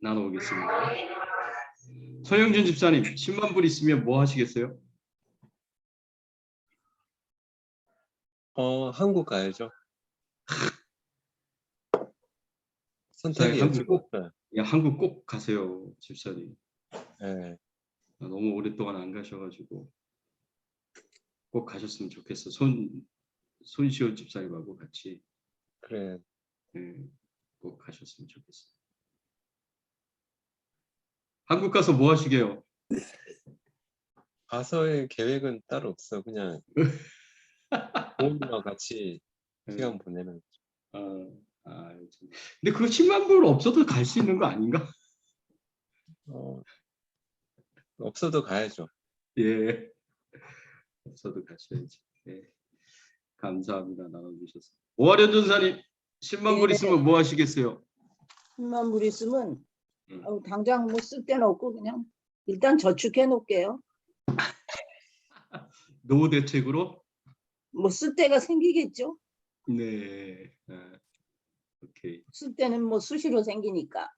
나눠보겠습니다. 서영준 집사님, 10만 불 있으면 뭐 하시겠어요? 한국 가야죠. 선택이 한국 꼭, 없어요. 한국 꼭 가세요, 집사님. 네. 너무 오랫동안 안 가셔가지고 꼭 가셨으면 좋겠어. 손시호 집사님하고 같이 그래. 꼭 가셨으면 좋겠어. 한국 가서 뭐 하시게요? 가서의 계획은 따로 없어. 그냥 부모님과 같이 시간 보내는 거죠. 근데 그거 10만 불 없어도 갈 수 있는 거 아닌가? 없어도 가야죠. 예, 없어도 가셔야지. 예. 감사합니다. 나눠주셔서. 오하련 전사님, 10만 불 있으면 뭐 하시겠어요? 10만 불 있으면 당장 뭐 쓸 데는 없고 그냥 일단 저축해 놓을게요. 노후 대책으로? 뭐 쓸 데가 생기겠죠. 네. 오케이. 쓸 때는 뭐 수시로 생기니까.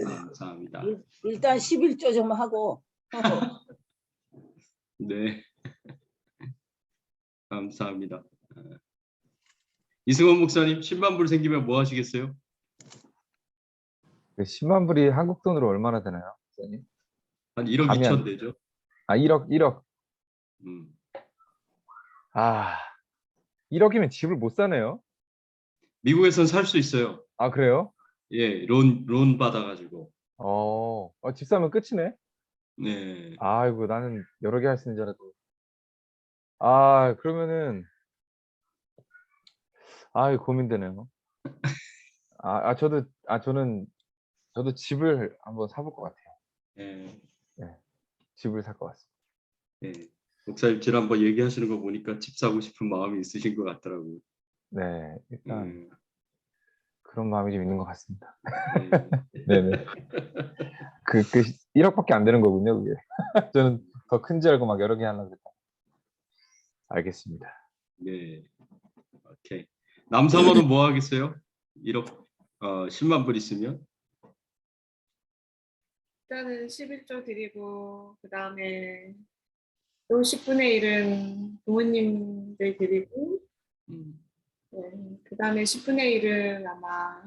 감사합니다. 일단 11조 좀 하고. 네. 감사합니다. 이승원 목사님, 10만 불 생기면 뭐 하시겠어요? 10만 불이 한국 돈으로 얼마나 되나요, 목사님? 한 1억 2천 되죠. 1억. 음. 1억이면 집을 못 사네요. 미국에선 살 수 있어요. 아, 그래요? 예, 론 받아가지고. 집 사면 끝이네. 네. 아이고, 나는 여러 개 할 수 있는 줄 알았고. 그러면은 고민되네요. 저도 집을 한번 사볼 것 같아요. 네. 집을 살 것 같습니다. 네. 목사님 지난번 얘기하시는 거 보니까 집 사고 싶은 마음이 있으신 것 같더라고요. 네, 일단 그런 마음이 좀 있는 것 같습니다. 네. 네네. 1억밖에 안 되는 거군요, 그게. 저는 더 큰 줄 알고 막 여러 개 하려고 했다. 알겠습니다. 네. 오케이. 남사모는 뭐 하겠어요? 1억 10만 불 있으면? 일단은 11조 드리고 그 다음에 또 10분의 1은 부모님들 드리고 그 다음에 10분의 1은 아마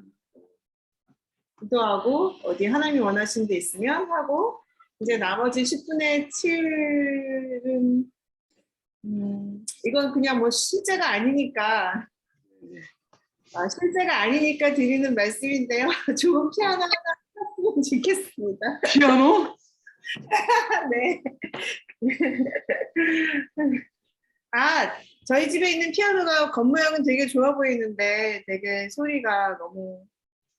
기도하고 어디 하나님이 원하시는 데 있으면 하고 이제 나머지 10분의 7은 이건 그냥 뭐 실제가 아니니까 드리는 말씀인데요. 좋은 피아노 하나 샀으면 좋겠습니다. 피아노? 네. 저희 집에 있는 피아노가 겉모양은 되게 좋아 보이는데 되게 소리가 너무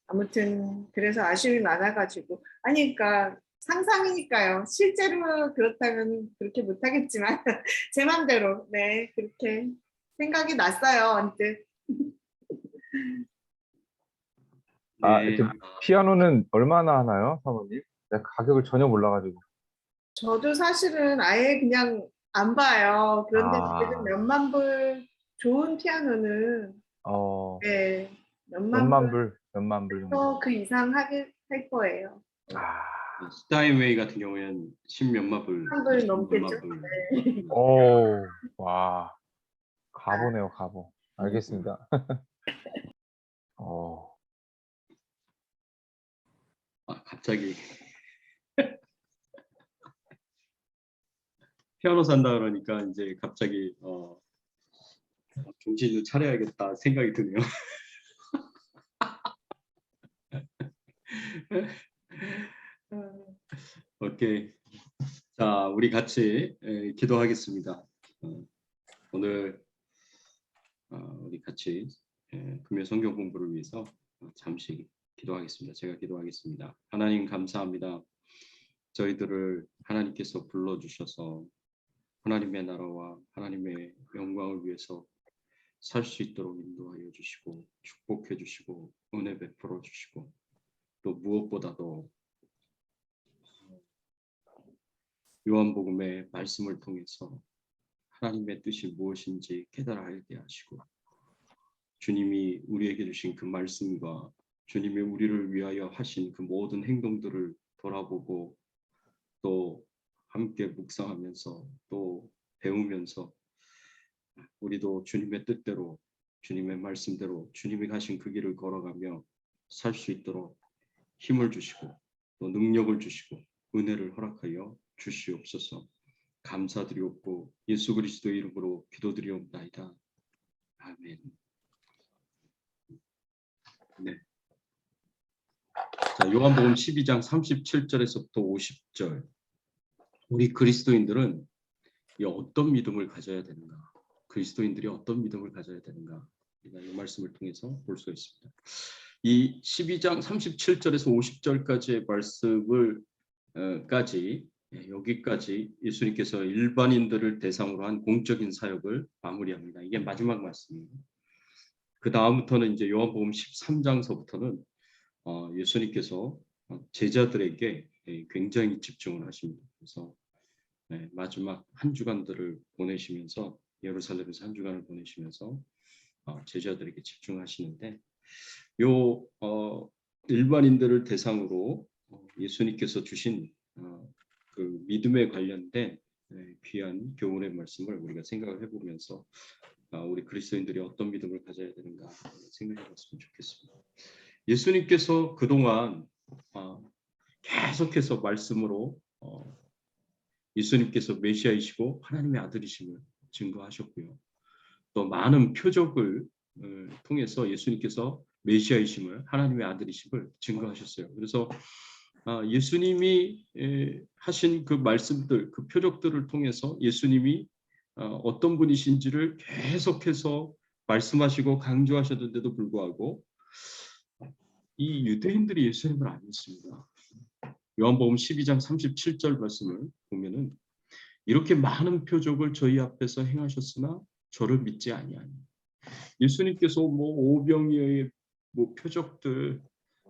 아무튼 그래서 아쉬움이 많아가지고 그러니까 상상이니까요. 실제로 그렇다면 그렇게 못하겠지만 제 맘대로 네 그렇게 생각이 났어요. 언뜻. 네. 피아노는 얼마나 하나요, 사모님? 내가 가격을 전혀 몰라가지고. 저도 사실은 아예 그냥 안 봐요. 그런데 그래도 몇만 불 좋은 피아노는 네 몇만 불 정도 그 이상 할 거예요. 스타인웨이 같은 경우에는 10몇만 불, 10만 불 넘겠죠. 네. 와, 가보네요, 가보. 알겠습니다. 갑자기 피아노 산다 그러니까 이제 갑자기 정신을 차려야겠다 생각이 드네요. 오케이. 자, 우리 같이 기도하겠습니다. 오늘 우리 같이 금요 성경 공부를 위해서 잠시 기도하겠습니다. 제가 기도하겠습니다. 하나님 감사합니다. 저희들을 하나님께서 불러주셔서 하나님의 나라와 하나님의 영광을 위해서 살 수 있도록 인도하여 주시고 축복해 주시고 은혜 베풀어 주시고 또 무엇보다도 요한복음의 말씀을 통해서 하나님의 뜻이 무엇인지 깨달아 알게 하시고 주님이 우리에게 주신 그 말씀과 주님이 우리를 위하여 하신 그 모든 행동들을 돌아보고 또 함께 묵상하면서 또 배우면서 우리도 주님의 뜻대로 주님의 말씀대로 주님이 가신 그 길을 걸어가며 살 수 있도록 힘을 주시고 또 능력을 주시고 은혜를 허락하여 주시옵소서. 감사드리옵고 예수 그리스도 이름으로 기도드리옵나이다. 아멘. 네. 자, 요한복음 12장 37절에서부터 50절. 우리 그리스도인들은 이 어떤 믿음을 가져야 되는가? 그리스도인들이 어떤 믿음을 가져야 되는가? 우리가 이 말씀을 통해서 볼 수가 있습니다. 이 12장 37절에서 50절까지의 말씀을 여기까지 예수님께서 일반인들을 대상으로 한 공적인 사역을 마무리합니다. 이게 마지막 말씀입니다. 그 다음부터는 이제 요한복음 13장서부터는 예수님께서 제자들에게 굉장히 집중을 하십니다. 그래서 마지막 한 주간들을 보내시면서 예루살렘에서 한 주간을 보내시면서 제자들에게 집중하시는데 요 일반인들을 대상으로 예수님께서 주신 그 믿음에 관련된 귀한 교훈의 말씀을 우리가 생각을 해보면서 우리 그리스도인들이 어떤 믿음을 가져야 되는가 생각해봤으면 좋겠습니다. 예수님께서 그동안 계속해서 말씀으로 예수님께서 메시아이시고 하나님의 아들이심을 증거하셨고요. 또 많은 표적을 통해서 예수님께서 메시아이심을 하나님의 아들이심을 증거하셨어요. 그래서 예수님이 하신 그 말씀들, 그 표적들을 통해서 예수님이 어떤 분이신지를 계속해서 말씀하시고 강조하셨는데도 불구하고 이 유대인들이 예수님을 안 믿습니다. 요한복음 12장 37절 말씀을 보면은 이렇게 많은 표적을 저희 앞에서 행하셨으나 저를 믿지 아니하니. 예수님께서 뭐 오병이어의 뭐 표적들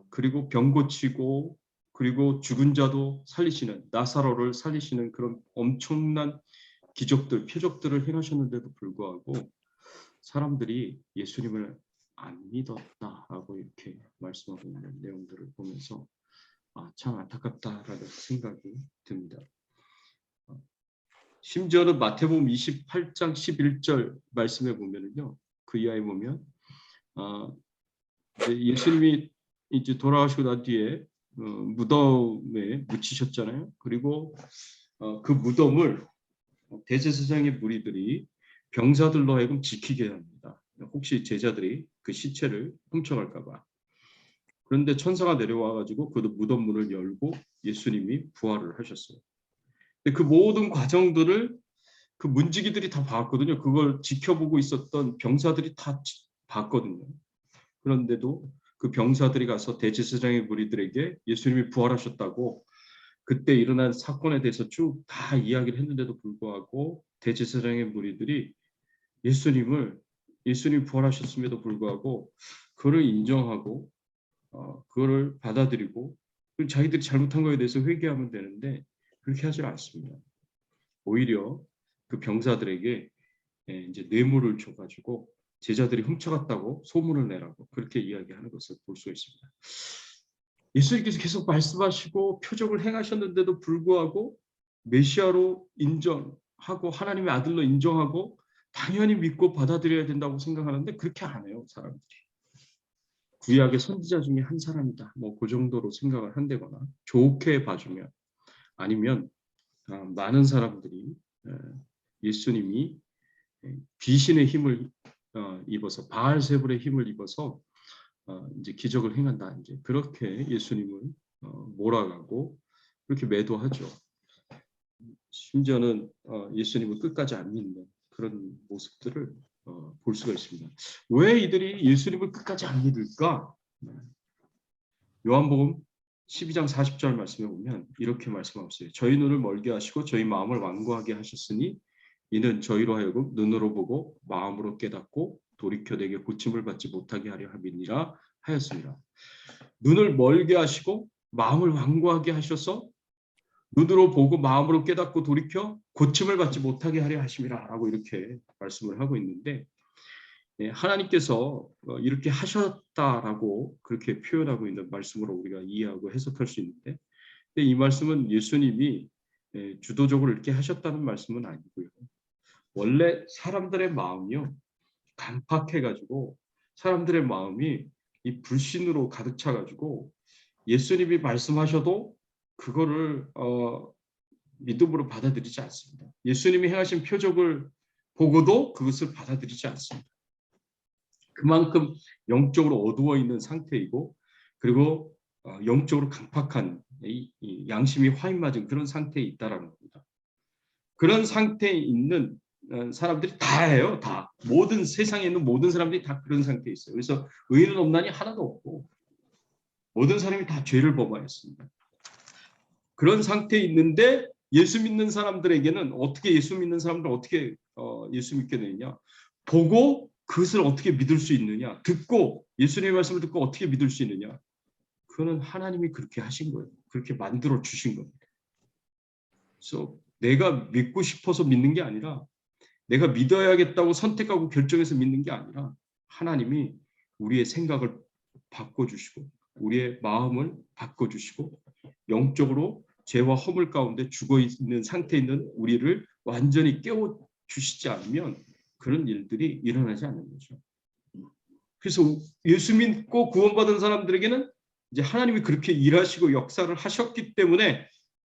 그리고 병 고치고 그리고 죽은 자도 살리시는 나사로를 살리시는 그런 엄청난 기적들 표적들을 행하셨는데도 불구하고 사람들이 예수님을 안 믿었다라고 이렇게 말씀하고 있는 내용들을 보면서 참 안타깝다라는 생각이 듭니다. 심지어는 마태복음 28장 11절 말씀에 보면은요, 그 이하에 보면 예수님이 이제 돌아가시고 난 뒤에 무덤에 묻히셨잖아요. 그리고 그 무덤을 대제사장의 무리들이 병사들로 하여금 지키게 합니다. 혹시 제자들이 그 시체를 훔쳐갈까 봐. 그런데 천사가 내려와 가지고 그 무덤 문을 열고 예수님이 부활을 하셨어요. 근데 그 모든 과정들을 그 문지기들이 다 봤거든요. 그걸 지켜보고 있었던 병사들이 다 봤거든요. 그런데도 그 병사들이 가서 대제사장의 무리들에게 예수님이 부활하셨다고 그때 일어난 사건에 대해서 쭉 다 이야기를 했는데도 불구하고 대제사장의 무리들이 예수님이 부활하셨음에도 불구하고 그를 인정하고 그거를 받아들이고 자기들이 잘못한 거에 대해서 회개하면 되는데 그렇게 하지 않습니다. 오히려 그 병사들에게 이제 뇌물을 줘가지고 제자들이 훔쳐갔다고 소문을 내라고 그렇게 이야기하는 것을 볼 수 있습니다. 예수님께서 계속 말씀하시고 표적을 행하셨는데도 불구하고 메시아로 인정하고 하나님의 아들로 인정하고 당연히 믿고 받아들여야 된다고 생각하는데 그렇게 안 해요, 사람들이. 구약의 선지자 중에 한 사람이다. 뭐 그 정도로 생각을 한다거나 좋게 봐주면 아니면 많은 사람들이 예수님이 귀신의 힘을 입어서 바알세불의 힘을 입어서 이제 기적을 행한다. 이제 그렇게 예수님을 몰아가고 그렇게 매도하죠. 심지어는 예수님을 끝까지 안 믿는 그런 모습들을 볼 수가 있습니다. 왜 이들이 예수님을 끝까지 안 믿을까? 요한복음 12장 40절 말씀에 보면 이렇게 말씀하고 있어요. 저희 눈을 멀게 하시고 저희 마음을 완고하게 하셨으니 이는 저희로 하여금 눈으로 보고 마음으로 깨닫고 돌이켜내게 고침을 받지 못하게 하려 함이니라 하였습니다. 눈을 멀게 하시고 마음을 완고하게 하셔서 눈으로 보고 마음으로 깨닫고 돌이켜 고침을 받지 못하게 하려 하심이라 라고 이렇게 말씀을 하고 있는데 하나님께서 이렇게 하셨다라고 그렇게 표현하고 있는 말씀으로 우리가 이해하고 해석할 수 있는데, 이 말씀은 예수님이 주도적으로 이렇게 하셨다는 말씀은 아니고요. 원래 사람들의 마음이요, 간팍해가지고 사람들의 마음이 이 불신으로 가득 차가지고 예수님이 말씀하셔도 그거를 믿음으로 받아들이지 않습니다. 예수님이 행하신 표적을 보고도 그것을 받아들이지 않습니다. 그만큼 영적으로 어두워 있는 상태이고, 그리고 영적으로 강팍한 이 양심이 화인 맞은 그런 상태에 있다라는 겁니다. 그런 상태에 있는 사람들이 다예요. 다. 모든 세상에 있는 모든 사람들이 다 그런 상태에 있어요. 그래서 의인은 없나니 하나도 없고 모든 사람이 다 죄를 범하였습니다. 그런 상태에 있는데 예수 믿는 사람들에게는 어떻게 예수 믿는 사람들 어떻게 예수 믿게 되느냐? 보고 그것을 어떻게 믿을 수 있느냐? 듣고 예수님의 말씀을 듣고 어떻게 믿을 수 있느냐? 그거는 하나님이 그렇게 하신 거예요. 그렇게 만들어 주신 겁니다. 그래서 내가 믿고 싶어서 믿는 게 아니라, 내가 믿어야겠다고 선택하고 결정해서 믿는 게 아니라, 하나님이 우리의 생각을 바꿔주시고 우리의 마음을 바꿔주시고 영적으로 죄와 허물 가운데 죽어있는 상태에 있는 우리를 완전히 깨워주시지 않으면 그런 일들이 일어나지 않는 거죠. 그래서 예수 믿고 구원받은 사람들에게는 이제 하나님이 그렇게 일하시고 역사를 하셨기 때문에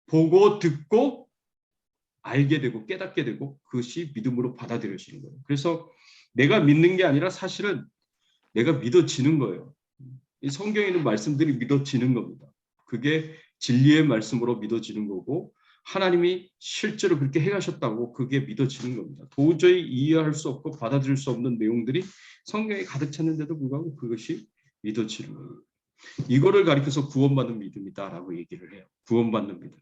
보고 듣고 알게 되고 깨닫게 되고 그것이 믿음으로 받아들여지는 거예요. 그래서 내가 믿는 게 아니라 사실은 내가 믿어지는 거예요. 이 성경에 있는 말씀들이 믿어지는 겁니다. 그게 진리의 말씀으로 믿어지는 거고, 하나님이 실제로 그렇게 행하셨다고 그게 믿어지는 겁니다. 도저히 이해할 수 없고 받아들일 수 없는 내용들이 성경에 가득 찼는데도 불구하고 그것이 믿어지는 거예요. 이거를 가리켜서 구원받는 믿음이다라고 얘기를 해요. 구원받는 믿음.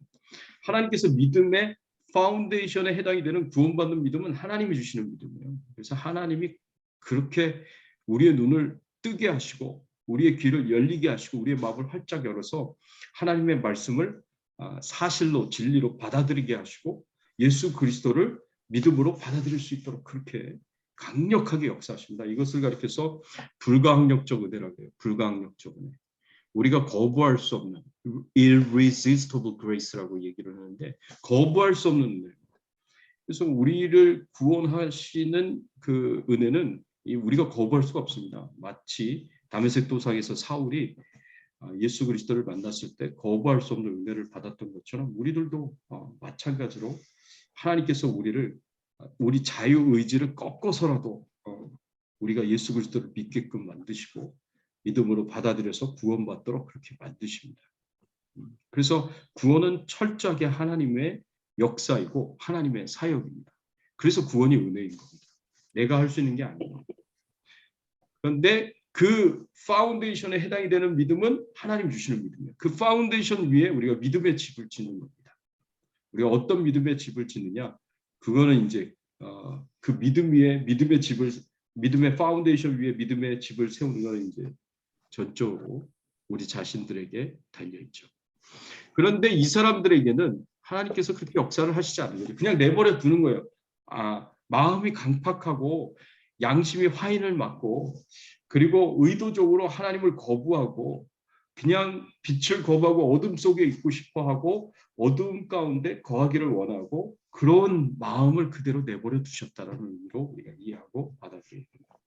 하나님께서 믿음의 파운데이션에 해당이 되는 구원받는 믿음은 하나님이 주시는 믿음이에요. 그래서 하나님이 그렇게 우리의 눈을 뜨게 하시고 우리의 귀를 열리게 하시고 우리의 마음을 활짝 열어서 하나님의 말씀을 사실로 진리로 받아들이게 하시고 예수 그리스도를 믿음으로 받아들일 수 있도록 그렇게 강력하게 역사하십니다. 이것을 가리켜서 불가항력적 은혜라고 해요. 불가항력적 은혜. 우리가 거부할 수 없는 irresistible grace라고 얘기를 하는데, 거부할 수 없는 은혜. 그래서 우리를 구원하시는 그 은혜는 우리가 거부할 수가 없습니다. 마치 다메섹 도상에서 사울이 예수 그리스도를 만났을 때 거부할 수 없는 은혜를 받았던 것처럼 우리들도 마찬가지로 하나님께서 우리 자유 의지를 꺾어서라도 우리가 예수 그리스도를 믿게끔 만드시고 믿음으로 받아들여서 구원받도록 그렇게 만드십니다. 그래서 구원은 철저하게 하나님의 역사이고 하나님의 사역입니다. 그래서 구원이 은혜인 겁니다. 내가 할 수 있는 게 아니에요. 그런데 그 파운데이션에 해당이 되는 믿음은 하나님 주시는 믿음이에요. 그 파운데이션 위에 우리가 믿음의 집을 짓는 겁니다. 우리가 어떤 믿음의 집을 짓느냐? 그거는 이제 그 믿음 위에 믿음의 파운데이션 위에 믿음의 집을 세우는 것은 이제 전적으로 우리 자신들에게 달려 있죠. 그런데 이 사람들에게는 하나님께서 그렇게 역사를 하시지 않는 거죠. 그냥 내버려 두는 거예요. 마음이 강팍하고 양심이 화인을 맞고 그리고 의도적으로 하나님을 거부하고 그냥 빛을 거부하고 어둠 속에 있고 싶어하고 어두움 가운데 거하기를 원하고 그런 마음을 그대로 내버려 두셨다는 의미로 우리가 이해하고 받아들여야 됩니다.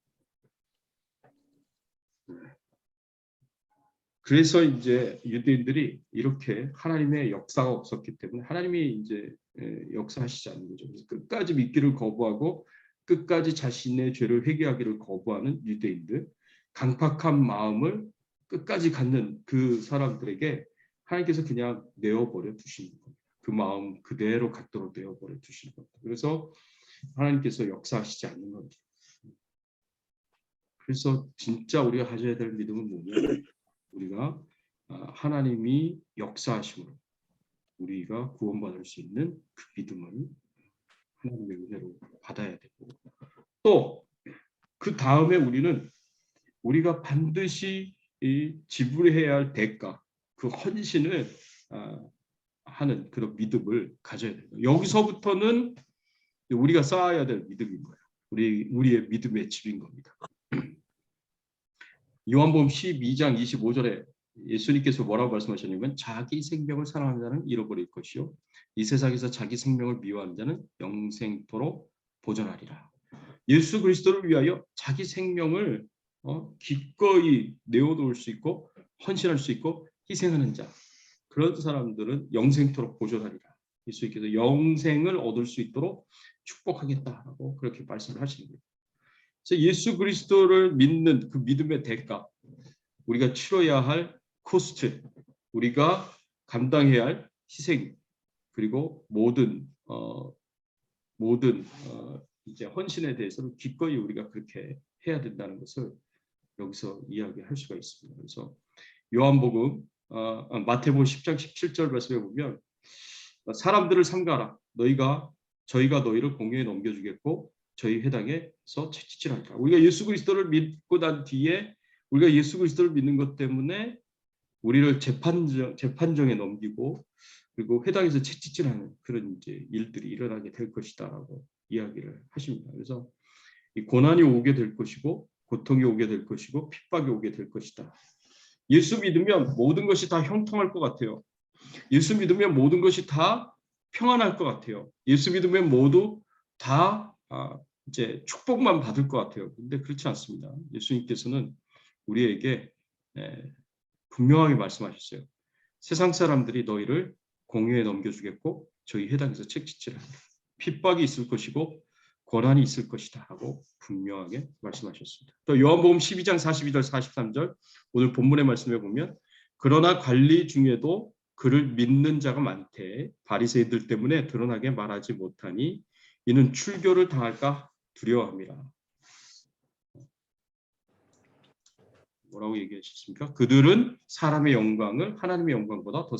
그래서 이제 유대인들이 이렇게 하나님의 역사가 없었기 때문에 하나님이 이제 역사하시지 않는 거죠. 그래서 끝까지 믿기를 거부하고 끝까지 자신의 죄를 회개하기를 거부하는 유대인들, 강팍한 마음을 끝까지 갖는 그 사람들에게 하나님께서 그냥 내어버려 두시는 겁니다. 그 마음 그대로 갖도록 내어버려 두시는 겁니다. 그래서 하나님께서 역사하시지 않는 겁니다. 그래서 진짜 우리가 가져야 될 믿음은 뭐냐면 우리가 하나님이 역사하심으로 우리가 구원받을 수 있는 그 믿음을 하나님의 은혜로 받아야 되고 또 그 다음에 우리가 반드시 지불해야 할 대가 그 헌신을 하는 그런 믿음을 가져야 돼요. 여기서부터는 우리가 쌓아야 될 믿음인 거예요. 우리의 믿음의 집인 겁니다. 요한복음 12장 25절에 예수님께서 뭐라고 말씀하셨냐면 자기 생명을 사랑하는 자는 잃어버릴 것이요 이 세상에서 자기 생명을 미워하는 자는 영생토록 보존하리라. 예수 그리스도를 위하여 자기 생명을 기꺼이 내어놓을 수 있고 헌신할 수 있고 희생하는 자, 그런 사람들은 영생토록 보존하리라. 예수님께서 영생을 얻을 수 있도록 축복하겠다라고 그렇게 말씀을 하시는 거예요. 그래서 예수 그리스도를 믿는 그 믿음의 대가, 우리가 치러야 할 코스트, 우리가 감당해야 할 희생, 그리고 모든 이제 헌신에 대해서는 기꺼이 우리가 그렇게 해야 된다는 것을 여기서 이야기할 수가 있습니다. 그래서 요한복음 마태복음 10장 17절 말씀에 보면 사람들을 삼가라. 저희가 너희를 공회에 넘겨주겠고 저희 회당에서 채찍질하리라. 우리가 예수 그리스도를 믿고 난 뒤에 우리가 예수 그리스도를 믿는 것 때문에 우리를 재판정에 넘기고 그리고 회당에서 채찍질하는 그런 이제 일들이 일어나게 될 것이다라고 이야기를 하십니다. 그래서 이 고난이 오게 될 것이고 고통이 오게 될 것이고 핍박이 오게 될 것이다. 예수 믿으면 모든 것이 다 형통할 것 같아요. 예수 믿으면 모든 것이 다 평안할 것 같아요. 예수 믿으면 모두 다 이제 축복만 받을 것 같아요. 근데 그렇지 않습니다. 예수님께서는 우리에게 분명하게 말씀하셨어요. 세상 사람들이 너희를 공회에 넘겨주겠고 저희 회당에서 채찍질하리라. 핍박이 있을 것이고 고난이 있을 것이다 하고 분명하게 말씀하셨습니다. 또 요한복음 12장 42절 43절 오늘 본문의 말씀에 보면 그러나 관리 중에도 그를 믿는 자가 많되 바리새인들 때문에 드러나게 말하지 못하니 이는 출교를 당할까 두려워함이라. 뭐라고 얘기하셨습니까? 그들은 사람의 영광을 하나님의 영광보다 더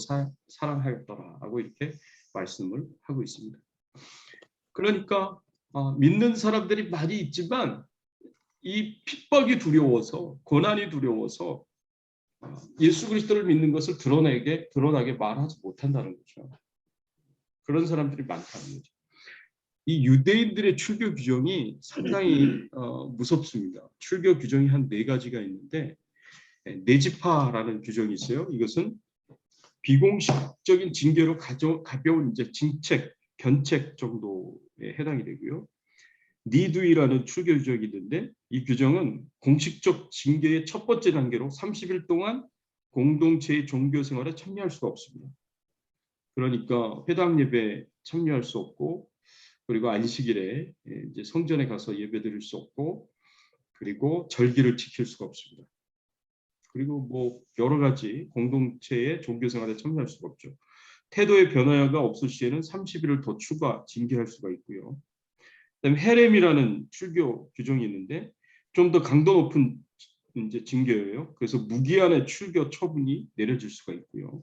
사랑하였더라 하고 이렇게 말씀을 하고 있습니다. 그러니까 믿는 사람들이 많이 있지만 이 핍박이 두려워서 고난이 두려워서 예수 그리스도를 믿는 것을 드러나게 말하지 못한다는 거죠. 그런 사람들이 많다는 거죠. 이 유대인들의 출교 규정이 상당히 무섭습니다. 출교 규정이 한 4가지가 있는데 네지파라는 규정이 있어요. 이것은 비공식적인 징계로 가벼운 이제 징책, 견책 정도에 해당이 되고요. 니두이라는 출교 규정이 있는데 이 규정은 공식적 징계의 첫 번째 단계로 30일 동안 공동체의 종교 생활에 참여할 수가 없습니다. 그러니까 회당 예배에 참여할 수 없고 그리고 안식일에 이제 성전에 가서 예배드릴 수 없고 그리고 절기를 지킬 수가 없습니다. 그리고 뭐 여러 가지 공동체의 종교 생활에 참여할 수가 없죠. 태도의 변화가 없을 시에는 30일을 더 추가 징계할 수가 있고요. 그다음에 헤렘이라는 출교 규정이 있는데 좀 더 강도 높은 이제 징계예요. 그래서 무기한의 출교 처분이 내려질 수가 있고요.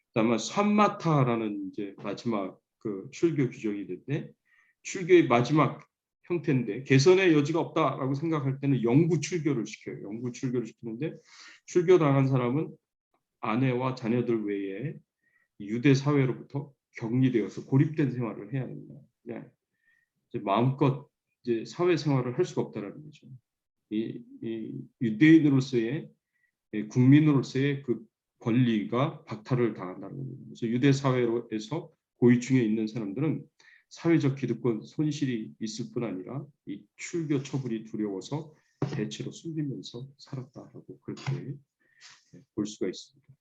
그다음에 산마타라는 이제 마지막 그 출교 규정이 있는데 출교의 마지막 형태인데 개선의 여지가 없다라고 생각할 때는 영구 출교를 시켜요. 영구 출교를 시키는데 출교당한 사람은 아내와 자녀들 외에 유대 사회로부터 격리되어서 고립된 생활을 해야 됩니다. 네. 이제 마음껏 이제 사회 생활을 할 수가 없다라는 거죠. 이 유대인으로서의 국민으로서의 그 권리가 박탈을 당한다는 겁니다. 그래서 유대 사회에서 고위층에 있는 사람들은 사회적 기득권 손실이 있을 뿐 아니라 이 출교 처분이 두려워서 대체로 숨기면서 살았다라고 그렇게 볼 수가 있습니다.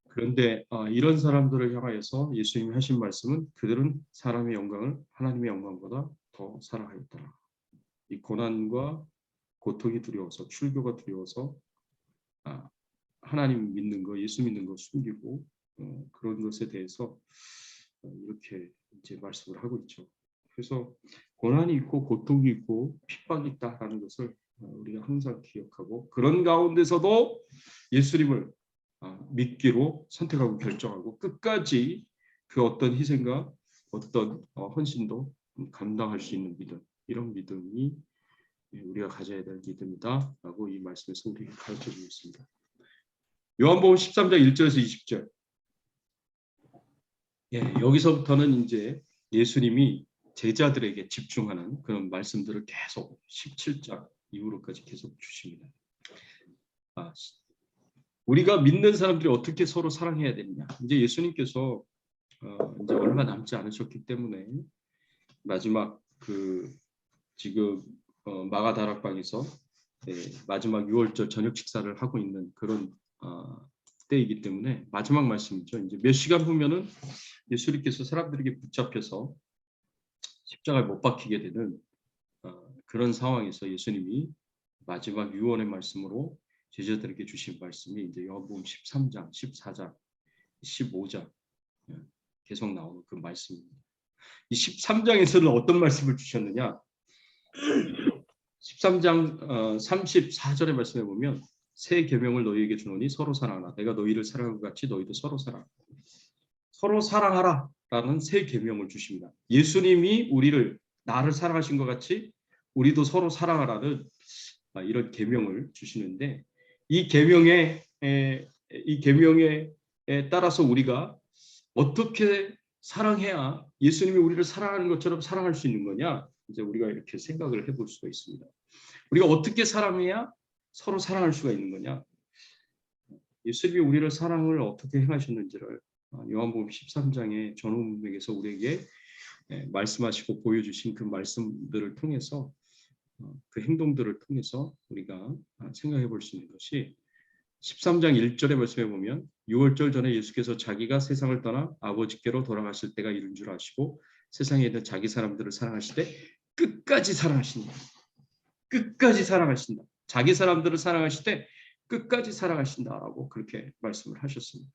그런데 이런 사람들을 향하여서 예수님이 하신 말씀은 그들은 사람의 영광을 하나님의 영광보다 더 사랑하였더라. 이 고난과 고통이 두려워서 출교가 두려워서 하나님 믿는 거, 예수 믿는 거 숨기고 그런 것에 대해서 이렇게 이제 말씀을 하고 있죠. 그래서 고난이 있고 고통이 있고 핍박이 있다라는 것을 우리가 항상 기억하고 그런 가운데서도 예수님을 믿기로 선택하고 결정하고 끝까지 그 어떤 희생과 어떤 헌신도 감당할 수 있는 믿음, 이런 믿음이 우리가 가져야 될 믿음이다라고 이 말씀에서 우리에게 가르쳐주고 있습니다. 요한복음 13장 1절에서 20절. 여기서부터는 이제 예수님이 제자들에게 집중하는 그런 말씀들을 계속 17장 이후로까지 계속 주십니다. 우리가 믿는 사람들이 어떻게 서로 사랑해야 되느냐. 이제 예수님께서 이제 얼마 남지 않으셨기 때문에 마지막 지금 마가다락방에서 마지막 6월절 저녁 식사를 하고 있는 그런 때이기 때문에 마지막 말씀이죠. 이제 몇 시간 후면은 예수님께서 사람들에게 붙잡혀서 십자가에 못 박히게 되는 그런 상황에서 예수님이 마지막 유언의 말씀으로 제자들에게 주신 말씀이 이제 요한복음 13장, 14장, 15장 계속 나오는 그 말씀입니다. 이 13장에서는 어떤 말씀을 주셨느냐? 13장 34절의 말씀에 보면 새 계명을 너희에게 주노니 서로 사랑하라. 내가 너희를 사랑한 것 같이 너희도 서로 사랑하라. 서로 사랑하라라는 새 계명을 주십니다. 예수님이 나를 사랑하신 것 같이 우리도 서로 사랑하라는 이런 계명을 주시는데 이 계명에 따라서 우리가 어떻게 사랑해야 예수님이 우리를 사랑하는 것처럼 사랑할 수 있는 거냐? 이제 우리가 이렇게 생각을 해볼 수가 있습니다. 우리가 어떻게 사랑해야 서로 사랑할 수가 있는 거냐? 예수님이 우리를 사랑을 어떻게 행하셨는지를 요한복음 13장의 전후문맥에서 우리에게 말씀하시고 보여주신 그 말씀들을 통해서 그 행동들을 통해서 우리가 생각해 볼 수 있는 것이 13장 1절의 말씀에 보면 6월절 전에 예수께서 자기가 세상을 떠나 아버지께로 돌아가실 때가 이른 줄 아시고 세상에 있는 자기 사람들을 사랑하실 때 끝까지 사랑하신다. 끝까지 사랑하신다. 자기 사람들을 사랑하실 때 끝까지 사랑하신다라고 그렇게 말씀을 하셨습니다.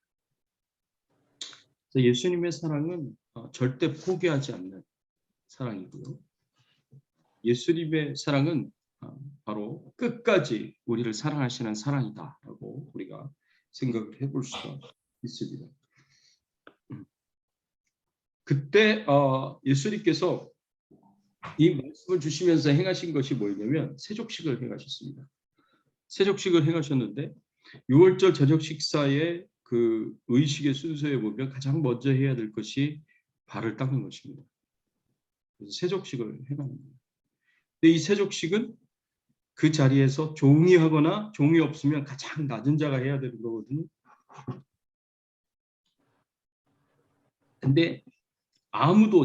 그래서 예수님의 사랑은 절대 포기하지 않는 사랑이고요. 예수님의 사랑은 바로 끝까지 우리를 사랑하시는 사랑이다라고 우리가 생각을 해볼 수가 있습니다. 그때 예수님께서 이 말씀을 주시면서 행하신 것이 뭐냐면 세족식을 행하셨습니다. 세족식을 행하셨는데 6월절 저녁 식사의 그 의식의 순서에 보면 가장 먼저 해야 될 것이 발을 닦는 것입니다. 그래서 세족식을 행하는 거예요. 근데 이 세족식은 그 자리에서 종이 하거나 종이 없으면 가장 낮은 자가 해야 되는 거거든요. 근데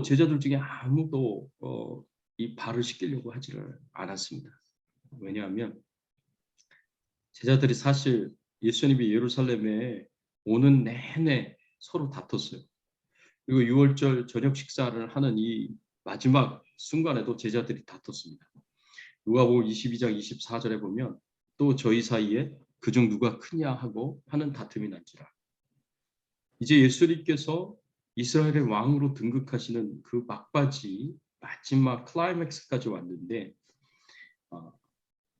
제자들 중에 아무도 이 발을 씻기려고 하지를 않았습니다. 왜냐하면 제자들이 사실 예수님이 예루살렘에 오는 내내 서로 다퉜어요. 그리고 6월절 저녁 식사를 하는 이 마지막 순간에도 제자들이 다퉜습니다. 누가복음 22장 24절에 보면 또 저희 사이에 그중 누가 크냐 하고 하는 다툼이 난지라. 이제 예수님께서 이스라엘의 왕으로 등극하시는 그 막바지 마지막 클라이맥스까지 왔는데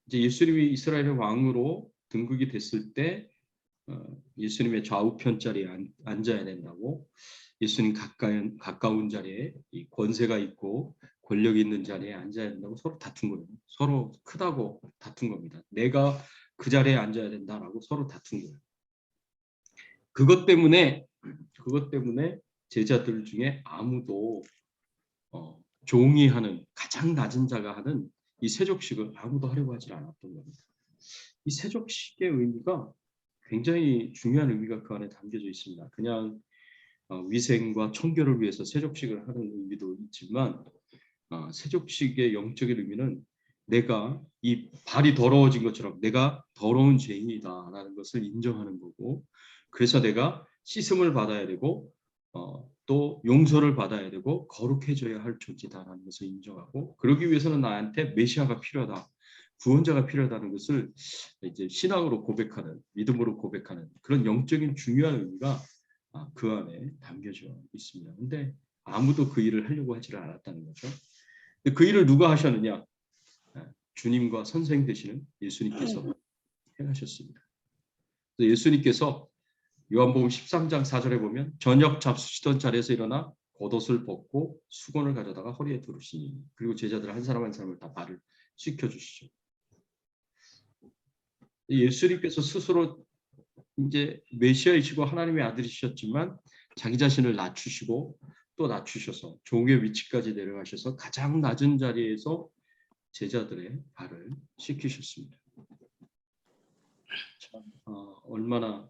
이제 예수님이 이스라엘의 왕으로 등극이 됐을 때 예수님의 좌우편 자리에 앉아야 된다고 예수님 가까운 자리에 이 권세가 있고 권력이 있는 자리에 앉아야 된다고 서로 다툰 거예요. 서로 크다고 다툰 겁니다. 내가 그 자리에 앉아야 된다라고 서로 다툰 거예요. 그것 때문에 제자들 중에 아무도 종이 하는 가장 낮은 자가 하는 이 세족식을 아무도 하려고 하지 않았던 겁니다. 이 세족식의 의미가 굉장히 중요한 의미가 그 안에 담겨져 있습니다. 그냥 위생과 청결을 위해서 세족식을 하는 의미도 있지만 세족식의 영적인 의미는 내가 이 발이 더러워진 것처럼 내가 더러운 죄인이다라는 것을 인정하는 거고 그래서 내가 씻음을 받아야 되고 또 용서를 받아야 되고 거룩해져야 할 존재다라는 것을 인정하고 그러기 위해서는 나한테 메시아가 필요하다. 구원자가 필요하다는 것을 이제 신앙으로 고백하는 믿음으로 고백하는 그런 영적인 중요한 의미가 그 안에 담겨져 있습니다. 근데 아무도 그 일을 하려고 하지를 않았다는 거죠. 그 일을 누가 하셨느냐? 주님과 선생 되시는 예수님께서 행하셨습니다. 예수님께서 요한복음 13장 4절에 보면 저녁 잡수시던 자리에서 일어나 겉옷을 벗고 수건을 가져다가 허리에 두르시니 그리고 제자들 한 사람 한 사람을 다 발을 씻겨주시죠. 예수님께서 스스로 이제 메시아이시고 하나님의 아들이셨지만 자기 자신을 낮추시고 또 낮추셔서 종의 위치까지 내려가셔서 가장 낮은 자리에서 제자들의 발을 씻기셨습니다. 참, 얼마나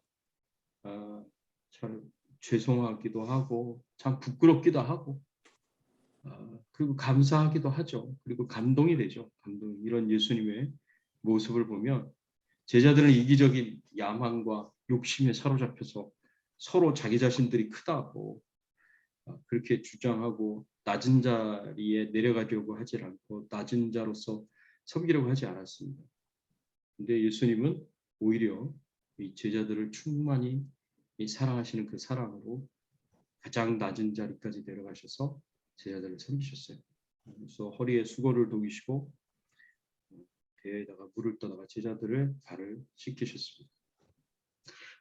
참 죄송하기도 하고 참 부끄럽기도 하고 그리고 감사하기도 하죠. 그리고 감동이 되죠. 감동. 이런 예수님의 모습을 보면 제자들은 이기적인 야망과 욕심에 사로잡혀서 서로 자기 자신들이 크다고 그렇게 주장하고 낮은 자리에 내려가려고 하지 않고 낮은 자로서 섬기려고 하지 않았습니다. 근데 예수님은 오히려 이 제자들을 충만히 사랑하시는 그 사랑으로 가장 낮은 자리까지 내려가셔서 제자들을 섬기셨어요. 그래서 허리에 수건을 동이시고 배에다가 물을 떠다가 제자들을 발을 씻기셨습니다.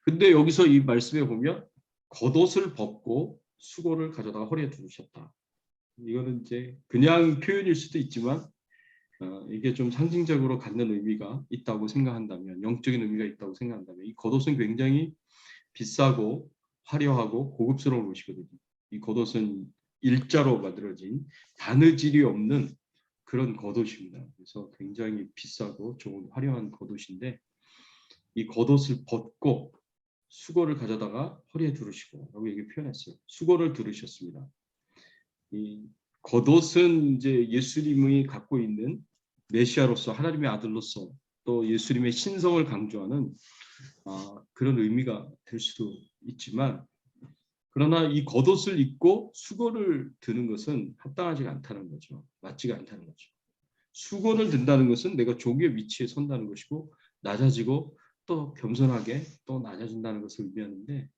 근데 여기서 이 말씀에 보면 겉옷을 벗고 수건을 가져다가 허리에 두르셨다. 이거는 이제 그냥 표현일 수도 있지만 이게 좀 상징적으로 갖는 의미가 있다고 생각한다면, 영적인 의미가 있다고 생각한다면, 이 겉옷은 굉장히 비싸고 화려하고 고급스러운 옷이거든요. 이 겉옷은 일자로 만들어진 바느질이 없는 그런 겉옷입니다. 그래서 굉장히 비싸고 좋은 화려한 겉옷인데 이 겉옷을 벗고 수건을 가져다가 허리에 두르시고 라고 얘기 표현했어요. 수건을 두르셨습니다. 이 겉옷은 이제 예수님이 갖고 있는 메시아로서 하나님의 아들로서 또 예수님의 신성을 강조하는 그런 의미가 될 수도 있지만 그러나 이 겉옷을 입고 수건을 드는 것은 합당하지가 않다는 거죠. 맞지가 않다는 거죠. 수건을 든다는 것은 내가 종의 위치에 선다는 것이고 낮아지고 또 겸손하게 또 낮아진다는 것을 의미하는데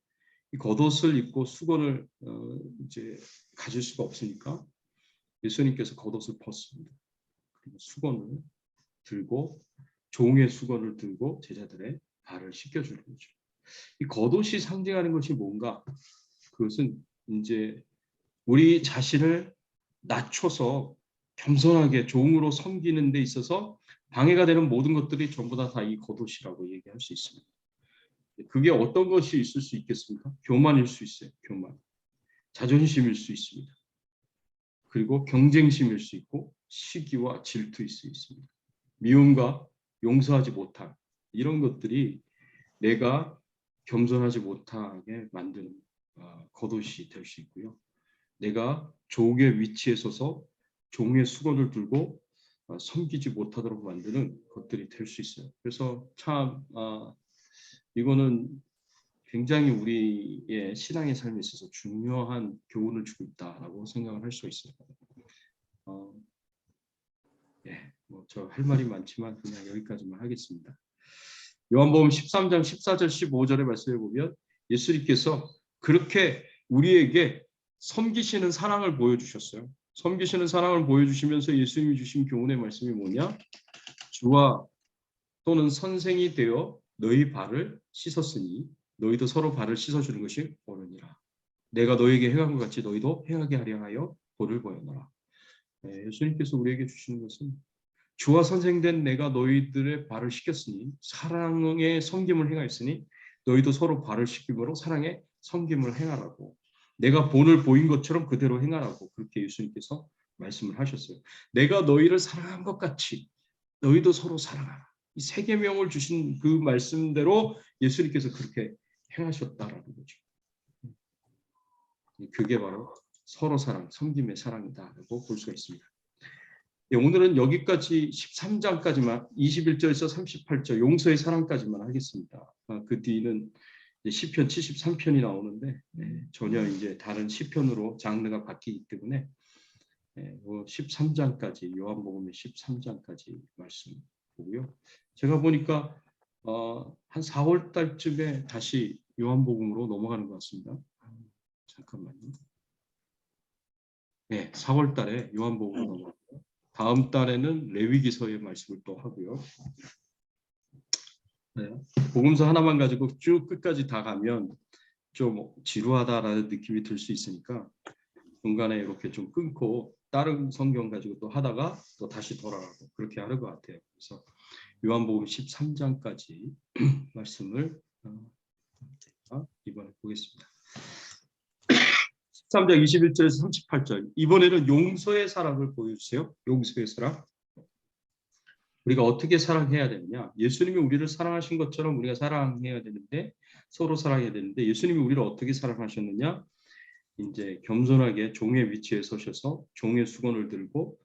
이 겉옷을 입고 수건을 이제 가질 수가 없으니까 예수님께서 겉옷을 벗습니다. 그리고 수건을 들고 종의 수건을 들고 제자들의 발을 씻겨주는 거죠. 이 겉옷이 상징하는 것이 뭔가? 그것은 이제 우리 자신을 낮춰서 겸손하게 종으로 섬기는 데 있어서 방해가 되는 모든 것들이 전부 다 이 겉옷이라고 얘기할 수 있습니다. 그게 어떤 것이 있을 수 있겠습니까? 교만일 수 있어요. 교만. 자존심일 수 있습니다. 그리고 경쟁심일 수 있고 시기와 질투일 수 있습니다. 미움과 용서하지 못함. 이런 것들이 내가 겸손하지 못하게 만드는 겉옷이 될 수 있고요. 내가 종의 위치에 서서 종의 수건을 들고 섬기지 못하도록 만드는 것들이 될 수 있어요. 그래서 참 이거는 굉장히 우리의 신앙의 삶에 있어서 중요한 교훈을 주고 있다라고 생각을 할 수 있어요. 뭐 저 할 말이 많지만 그냥 여기까지만 하겠습니다. 요한복음 13장 14절 15절의 말씀에 보면 예수님께서 그렇게 우리에게 섬기시는 사랑을 보여주셨어요. 섬기시는 사랑을 보여주시면서 예수님이 주신 교훈의 말씀이 뭐냐? 주와 또는 선생이 되어 너희 발을 씻었으니 너희도 서로 발을 씻어주는 것이 옳으니라. 내가 너에게 행한 것 같이 너희도 행하게 하려 하여 도를 보였노라. 예수님께서 우리에게 주시는 것은 주와 선생된 내가 너희들의 발을 씻겼으니 사랑의 섬김을 행하였으니 너희도 서로 발을 씻김으로 사랑의 섬김을 행하라고. 내가 본을 보인 것처럼 그대로 행하라고 그렇게 예수님께서 말씀을 하셨어요. 내가 너희를 사랑한 것 같이 너희도 서로 사랑하라. 이 세 계명을 주신 그 말씀대로 예수님께서 그렇게 행하셨다라는 거죠. 그게 바로 서로 사랑, 섬김의 사랑이다라고 볼 수가 있습니다. 오늘은 여기까지 13장까지만 21절에서 38절 용서의 사랑까지만 하겠습니다. 그 뒤는 시편 73편이 나오는데 전혀 이제 다른 시편으로 장르가 바뀌기 때문에 13장까지 요한복음의 13장까지 말씀 보고요. 제가 보니까 한 4월 달쯤에 다시 요한복음으로 넘어가는 것 같습니다. 잠깐만요. 4월 달에 요한복음으로 넘어가고요. 다음 달에는 레위기서의 말씀을 또 하고요. 복음서 하나만 가지고 쭉 끝까지 다 가면 좀 지루하다라는 느낌이 들 수 있으니까 중간에 이렇게 좀 끊고 다른 성경 가지고 또 하다가 또 다시 돌아가고 그렇게 하는 것 같아요. 그래서 요한복음 13장까지 말씀을 이번에 보겠습니다. 13장 21절에서 38절. 이번에는 용서의 사랑을 보여주세요. 용서의 사랑. 우리가 어떻게 사랑해야 되느냐? 예수님이 우리를 사랑하신 것처럼 우리가 사랑해야 되는데, 서로 사랑해야 되는데, 예수님이 우리를 어떻게 사랑하셨느냐? 이제 겸손하게 종의 위치에 서셔서 종의 수건을 들고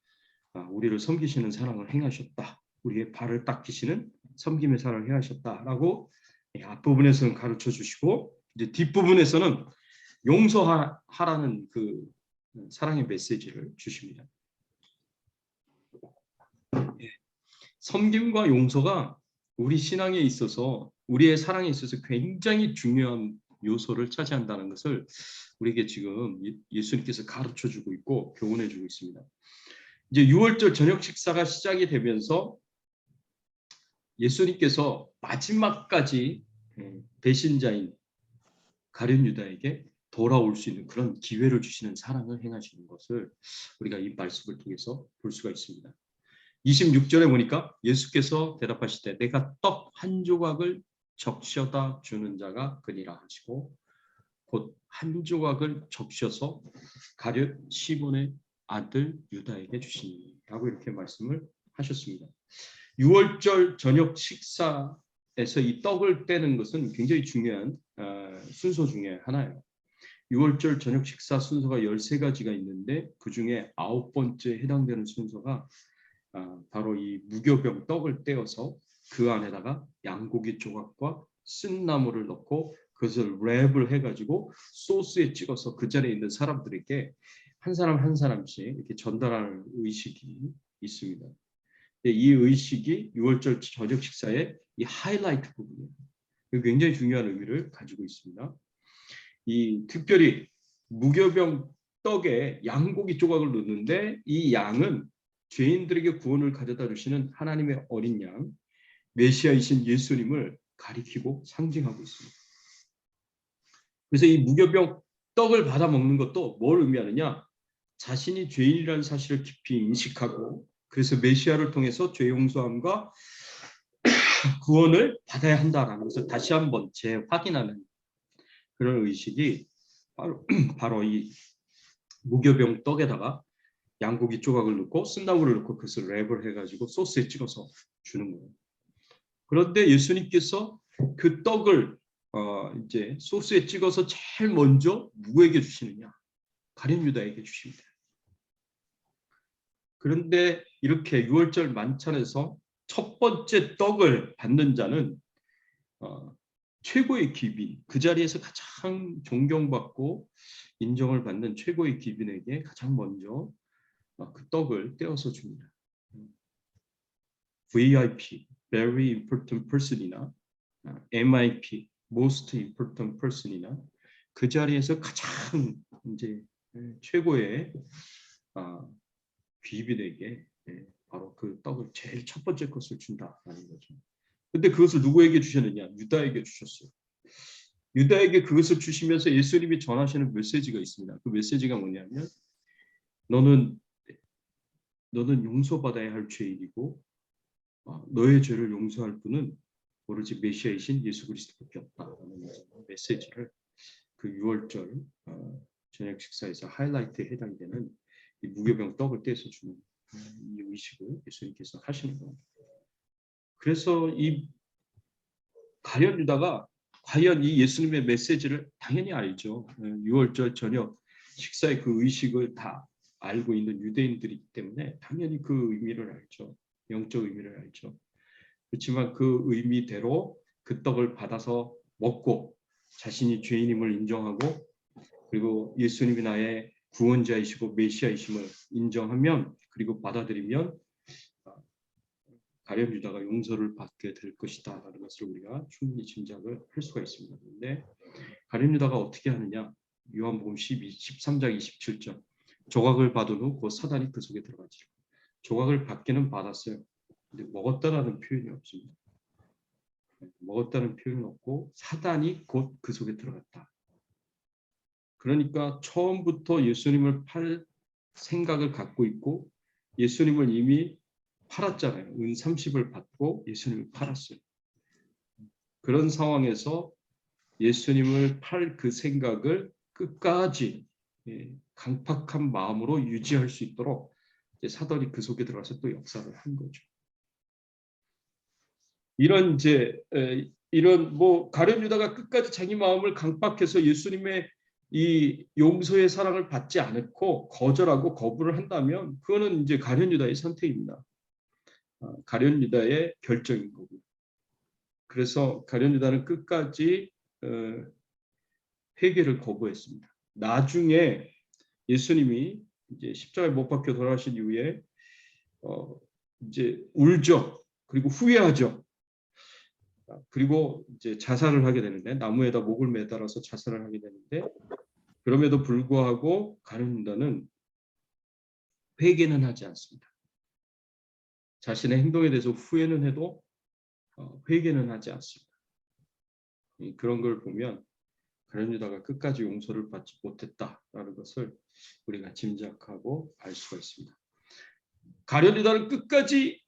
우리를 섬기시는 사랑을 행하셨다. 우리의 발을 닦이시는 섬김의 사랑을 행하셨다라고 앞부분에서는 가르쳐 주시고, 이제 뒷부분에서는 용서하라는 그 사랑의 메시지를 주십니다. 섬김과 용서가 우리 신앙에 있어서, 우리의 사랑에 있어서 굉장히 중요한 요소를 차지한다는 것을 우리에게 지금 예수님께서 가르쳐주고 있고 교훈해주고 있습니다. 이제 6월절 저녁 식사가 시작이 되면서 예수님께서 마지막까지 배신자인 가룟 유다에게 돌아올 수 있는 그런 기회를 주시는 사랑을 행하시는 것을 우리가 이 말씀을 통해서 볼 수가 있습니다. 26절에 보니까 예수께서 대답하실 때 내가 떡 한 조각을 적셔다 주는 자가 그니라 하시고, 곧 한 조각을 적셔서 가룟 시몬의 아들 유다에게 주시니라고 이렇게 말씀을 하셨습니다. 6월절 저녁 식사에서 이 떡을 떼는 것은 굉장히 중요한 순서 중에 하나예요. 6월절 저녁 식사 순서가 13가지가 있는데 그 중에 9번째 해당되는 순서가 바로 이 무교병 떡을 떼어서 그 안에다가 양고기 조각과 쓴 나물을 넣고 그것을 랩을 해가지고 소스에 찍어서 그 자리에 있는 사람들에게 한 사람 한 사람씩 이렇게 전달하는 의식이 있습니다. 이 의식이 6월절 저녁 식사의 이 하이라이트 부분이에요. 굉장히 중요한 의미를 가지고 있습니다. 이 특별히 무교병 떡에 양고기 조각을 넣는데 이 양은 죄인들에게 구원을 가져다 주시는 하나님의 어린 양, 메시아이신 예수님을 가리키고 상징하고 있습니다. 그래서 이 무교병 떡을 받아 먹는 것도 뭘 의미하느냐? 자신이 죄인이라는 사실을 깊이 인식하고 그래서 메시아를 통해서 죄 용서함과 구원을 받아야 한다라는 것을 다시 한번 재확인하는 그런 의식이 바로 이 무교병 떡에다가 양고기 조각을 넣고 쓴나물을 넣고 그것을 랩을 해가지고 소스에 찍어서 주는 거예요. 그런데 예수님께서 그 떡을 이제 소스에 찍어서 제일 먼저 누구에게 주시느냐? 가룟 유다에게 주십니다. 그런데 이렇게 6월절 만찬에서 첫 번째 떡을 받는 자는 최고의 귀빈, 그 자리에서 가장 존경받고 인정을 받는 최고의 귀빈에게 가장 먼저 그 떡을 떼어서 줍니다. VIP, Very Important Person이나 MIP, Most Important Person이나 그 자리에서 가장 이제 최고의 귀빈에게 바로 그 떡을 제일 첫 번째 것을 준다라는 거죠. 근데 그것을 누구에게 주셨느냐? 유다에게 주셨어요. 유다에게 그것을 주시면서 예수님이 전하시는 메시지가 있습니다. 그 메시지가 뭐냐면 너는 용서받아야 할 죄인이고 너의 죄를 용서할 분은 오로지 메시아이신 예수 그리스도밖에 없다라는 메시지를 그 6월절 저녁 식사에서 하이라이트에 해당되는 이 무교병 떡을 떼서 주는 이 의식을 예수님께서 하시는 겁니다. 그래서 이 가룟 유다가 과연 이 예수님의 메시지를 당연히 알죠. 6월절 저녁 식사의 그 의식을 다 알고 있는 유대인들이기 때문에 당연히 그 의미를 알죠. 영적 의미를 알죠. 그렇지만 그 의미대로 그 떡을 받아서 먹고 자신이 죄인임을 인정하고 그리고 예수님이 나의 구원자이시고 메시아이심을 인정하면 그리고 받아들이면 가룟 유다가 용서를 받게 될 것이다 라는 것을 우리가 충분히 짐작을 할 수가 있습니다. 그런데 가룟 유다가 어떻게 하느냐? 요한복음 13장 27절 조각을 받은 후 곧 사단이 그 속에 들어가지. 조각을 받기는 받았어요. 근데 먹었다라는 표현이 없습니다. 먹었다는 표현은 없고 사단이 곧 그 속에 들어갔다. 그러니까 처음부터 예수님을 팔 생각을 갖고 있고 예수님을 이미 팔았잖아요. 은 30을 받고 예수님을 팔았어요. 그런 상황에서 예수님을 팔 그 생각을 끝까지 강팍한 마음으로 유지할 수 있도록 이제 사도들이 그 속에 들어가서 또 역사를 한 거죠. 이런 이제 이런 뭐 가룟 유다가 끝까지 자기 마음을 강팍해서 예수님의 이 용서의 사랑을 받지 않고 거절하고 거부를 한다면 그거는 이제 가룟 유다의 선택입니다. 가룟 유다의 결정인 거고요. 그래서 가룟 유다는 끝까지 회개를 거부했습니다. 나중에 예수님이 이제 십자가에 못 박혀 돌아가신 이후에 이제 울죠. 그리고 후회하죠. 그리고 이제 자살을 하게 되는데 나무에다 목을 매달아서 자살을 하게 되는데 그럼에도 불구하고 가룟 유다는 회개는 하지 않습니다. 자신의 행동에 대해서 후회는 해도 회개는 하지 않습니다. 그런 걸 보면 가룟 유다가 끝까지 용서를 받지 못했다라는 것을 우리가 짐작하고 알 수가 있습니다. 가룟 유다는 끝까지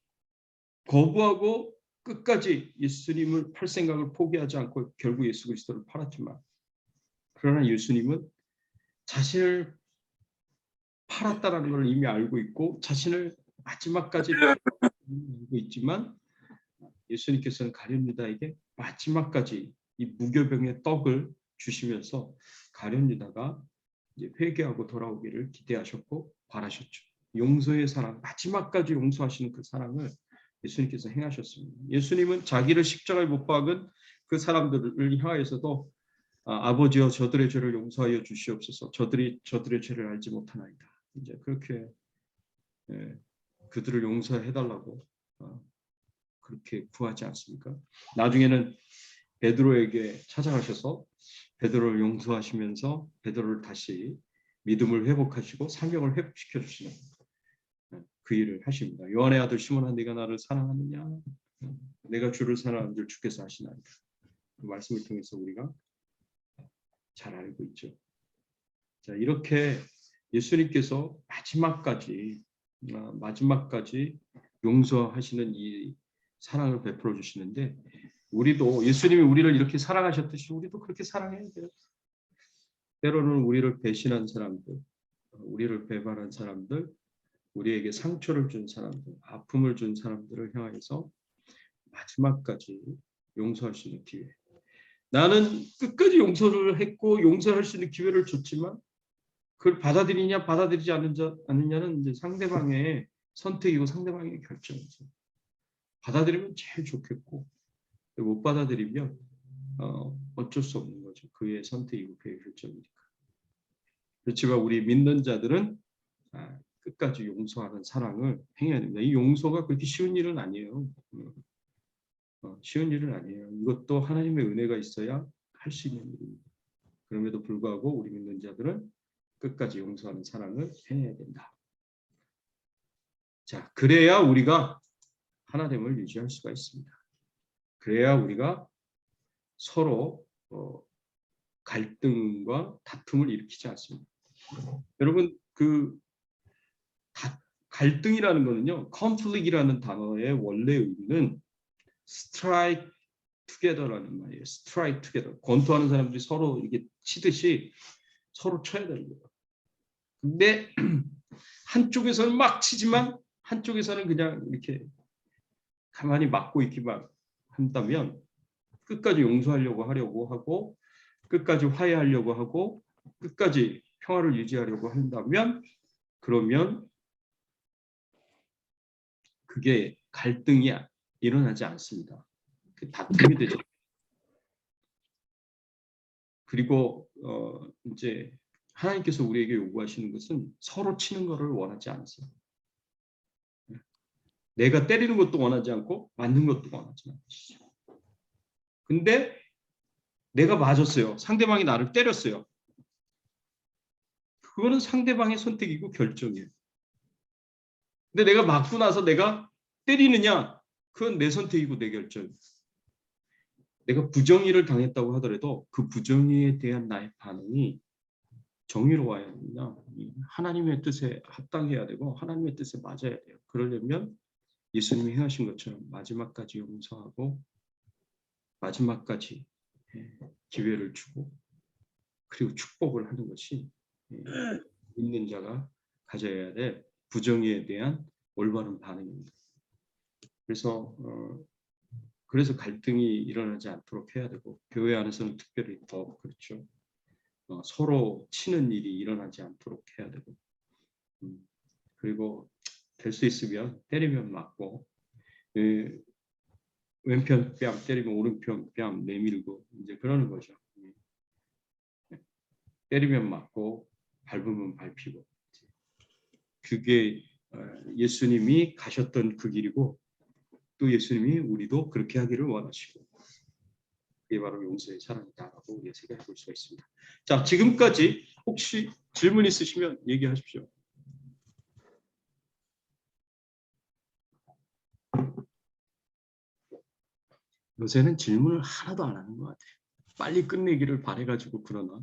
거부하고 끝까지 예수님을 팔 생각을 포기하지 않고 결국 예수 그리스도를 팔았지만 그러나 예수님은 자신을 팔았다라는 걸 이미 알고 있고 자신을 마지막까지 알고 있지만 예수님께서는 가룟 유다에게 마지막까지 이 무교병의 떡을 주시면서 가룟 유다가 이제 회개하고 돌아오기를 기대하셨고 바라셨죠. 용서의 사랑, 마지막까지 용서하시는 그 사랑을 예수님께서 행하셨습니다. 예수님은 자기를 십자가에 못 박은 그 사람들을 향하여서도 아버지여 저들의 죄를 용서하여 주시옵소서. 저들이 저들의 죄를 알지 못하나이다. 이제 그렇게 그들을 용서해달라고 그렇게 구하지 않습니까? 나중에는 베드로에게 찾아가셔서 베드로를 용서하시면서 베드로를 다시 믿음을 회복하시고 사명을 회복시켜 주시는 그 일을 하십니다. 요한의 아들 시몬아 네가 나를 사랑하느냐? 내가 주를 사랑하는 줄 주께서 아시나이다. 그 말씀을 통해서 우리가 잘 알고 있죠. 자, 이렇게 예수님께서 마지막까지 용서하시는 이 사랑을 베풀어 주시는데 우리도 예수님이 우리를 이렇게 사랑하셨듯이 우리도 그렇게 사랑해야 돼요. 때로는 우리를 배신한 사람들, 우리를 배반한 사람들, 우리에게 상처를 준 사람들, 아픔을 준 사람들을 향해서 마지막까지 용서할 수 있는 기회. 나는 끝까지 용서를 했고 용서할 수 있는 기회를 줬지만 그걸 받아들이냐 받아들이지 않느냐는 이제 상대방의 선택이고 상대방의 결정이죠. 받아들이면 제일 좋겠고 못 받아들이면 어쩔 수 없는 거죠. 그의 선택이고 그의 결정이니까. 그렇지만 우리 믿는 자들은 끝까지 용서하는 사랑을 행해야 됩니다. 이 용서가 그렇게 쉬운 일은 아니에요. 쉬운 일은 아니에요. 이것도 하나님의 은혜가 있어야 할 수 있는 일입니다. 그럼에도 불구하고 우리 믿는 자들은 끝까지 용서하는 사랑을 행해야 된다. 자, 그래야 우리가 하나됨을 유지할 수가 있습니다. 그래야 우리가 서로 갈등과 다툼을 일으키지 않습니다. 여러분 갈등이라는 거는요, conflict이라는 단어의 원래 의미는 strike together라는 말이에요. strike together. 권투하는 사람들이 서로 이게 치듯이 서로 쳐야 되는 거예요. 근데 한쪽에서는 막 치지만 한쪽에서는 그냥 이렇게 가만히 막고 있기만 한다면 끝까지 용서하려고 하고 끝까지 화해하려고 하고 끝까지 평화를 유지하려고 한다면 그러면 그게 갈등이 일어나지 않습니다. 다툼이 되죠. 그리고 이제 하나님께서 우리에게 요구하시는 것은 서로 치는 것을 원하지 않으세요. 내가 때리는 것도 원하지 않고 맞는 것도 원하지 않으시죠. 근데 내가 맞았어요. 상대방이 나를 때렸어요. 그거는 상대방의 선택이고 결정이에요. 근데 내가 맞고 나서 내가 때리느냐? 그건 내 선택이고 내 결정이에요. 내가 부정의를 당했다고 하더라도 그 부정의에 대한 나의 반응이 정의로워야 합니다. 하나님의 뜻에 합당해야 되고 하나님의 뜻에 맞아야 돼요. 그러려면 예수님이 행하신 것처럼 마지막까지 용서하고 마지막까지 기회를 주고 그리고 축복을 하는 것이 믿는 자가 가져야 될 부정의에 대한 올바른 반응입니다. 그래서 갈등이 일어나지 않도록 해야 되고 교회 안에서는 특별히 더 그렇죠. 서로 치는 일이 일어나지 않도록 해야 되고 그리고 될 수 있으면 때리면 맞고 왼편 뺨 때리면 오른편 뺨 내밀고 이제 그러는 거죠. 때리면 맞고 밟으면 밟히고 그게 예수님이 가셨던 그 길이고 또 예수님이 우리도 그렇게 하기를 원하시고 그게 바로 용서의 사랑이다라고 우리가 생각해 볼 수가 있습니다. 자, 지금까지 혹시 질문 있으시면 얘기하십시오. 요새는 질문을 하나도 안 하는 것 같아요. 빨리 끝내기를 바래가지고 그러나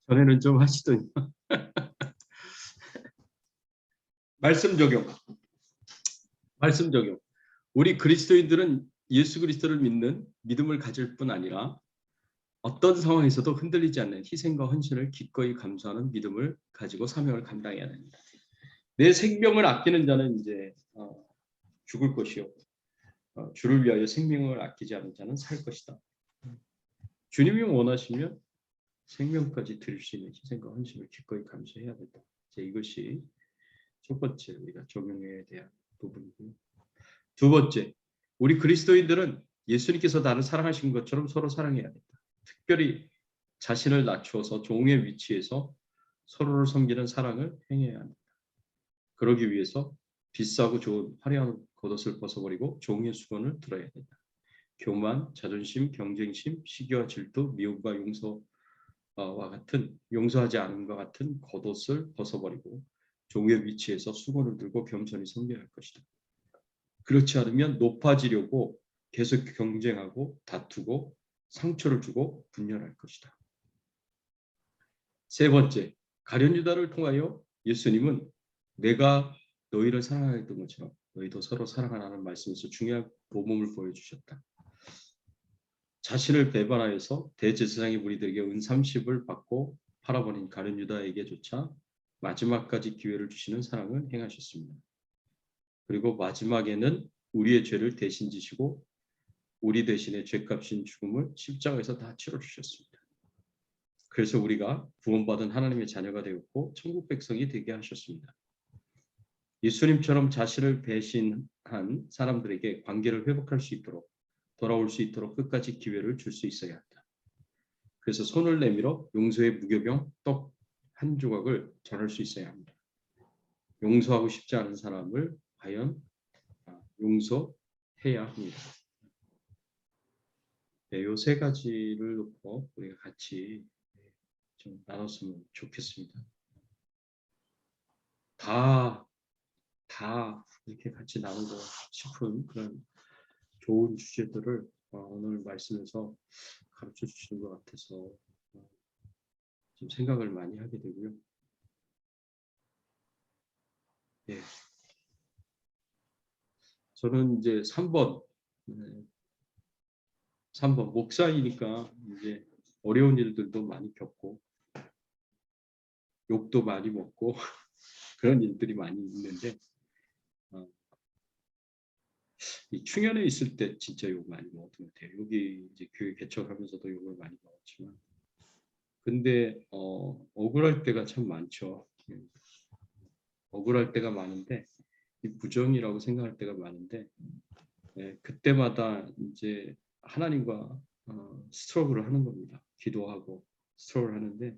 전에는 좀 하시더니 말씀 적용. 우리 그리스도인들은 예수 그리스도를 믿는 믿음을 가질 뿐 아니라 어떤 상황에서도 흔들리지 않는 희생과 헌신을 기꺼이 감수하는 믿음을 가지고 사명을 감당해야 됩니다. 내 생명을 아끼는 자는 이제 죽을 것이요. 주를 위하여 생명을 아끼지 않은 자는 살 것이다. 주님이 원하시면 생명까지 드릴 수 있는 희생과 헌신을 기꺼이 감수해야 된다. 이것이 첫 번째 우리가 적용해야 될 부분이고요. 두 번째, 우리 그리스도인들은 예수님께서 나를 사랑하신 것처럼 서로 사랑해야 된다. 특별히 자신을 낮추어서 종의 위치에서 서로를 섬기는 사랑을 행해야 합니다. 그러기 위해서 비싸고 좋은 화려한 겉옷을 벗어버리고 종의 수건을 들어야 된다. 교만, 자존심, 경쟁심, 시기와 질투, 미움과 용서와 같은 용서하지 않음과 같은 겉옷을 벗어버리고 종의 위치에서 수건을 들고 겸손히 섬겨야 할 것이다. 그렇지 않으면 높아지려고 계속 경쟁하고 다투고 상처를 주고 분열할 것이다. 세 번째, 가룟 유다를 통하여 예수님은 내가 너희를 사랑하였던 것처럼 너희도 서로 사랑하라는 말씀에서 중요한 모범을 보여주셨다. 자신을 배반하여서 대제사장의 무리들에게 은 30을 받고 팔아버린 가룟 유다에게조차 마지막까지 기회를 주시는 사랑을 행하셨습니다. 그리고 마지막에는 우리의 죄를 대신 지시고 우리 대신에 죄값인 죽음을 십자가에서 다 치러주셨습니다. 그래서 우리가 구원받은 하나님의 자녀가 되었고 천국 백성이 되게 하셨습니다. 예수님처럼 자신을 배신한 사람들에게 관계를 회복할 수 있도록 돌아올 수 있도록 끝까지 기회를 줄 수 있어야 한다. 그래서 손을 내밀어 용서의 무교병 떡 한 조각을 전할 수 있어야 합니다. 용서하고 싶지 않은 사람을 과연 용서해야 합니다. 네, 요 세 가지를 놓고 우리가 같이 좀 나눴으면 좋겠습니다. 다 이렇게 같이 나누고 싶은 그런 좋은 주제들을 오늘 말씀에서 가르쳐 주시는 것 같아서 좀 생각을 많이 하게 되고요. 예. 저는 이제 3번 목사이니까 이제 어려운 일들도 많이 겪고 욕도 많이 먹고 그런 일들이 많이 있는데 이 충현에 있을 때 진짜 욕 많이 먹었던 것 같아요. 여기 이제 교회 개척하면서도 욕을 많이 먹었지만 근데 억울할 때가 참 많죠. 억울할 때가 많은데 이 부정이라고 생각할 때가 많은데 그때마다 이제 하나님과 스트러글을 하는 겁니다. 기도하고 스트러글 하는데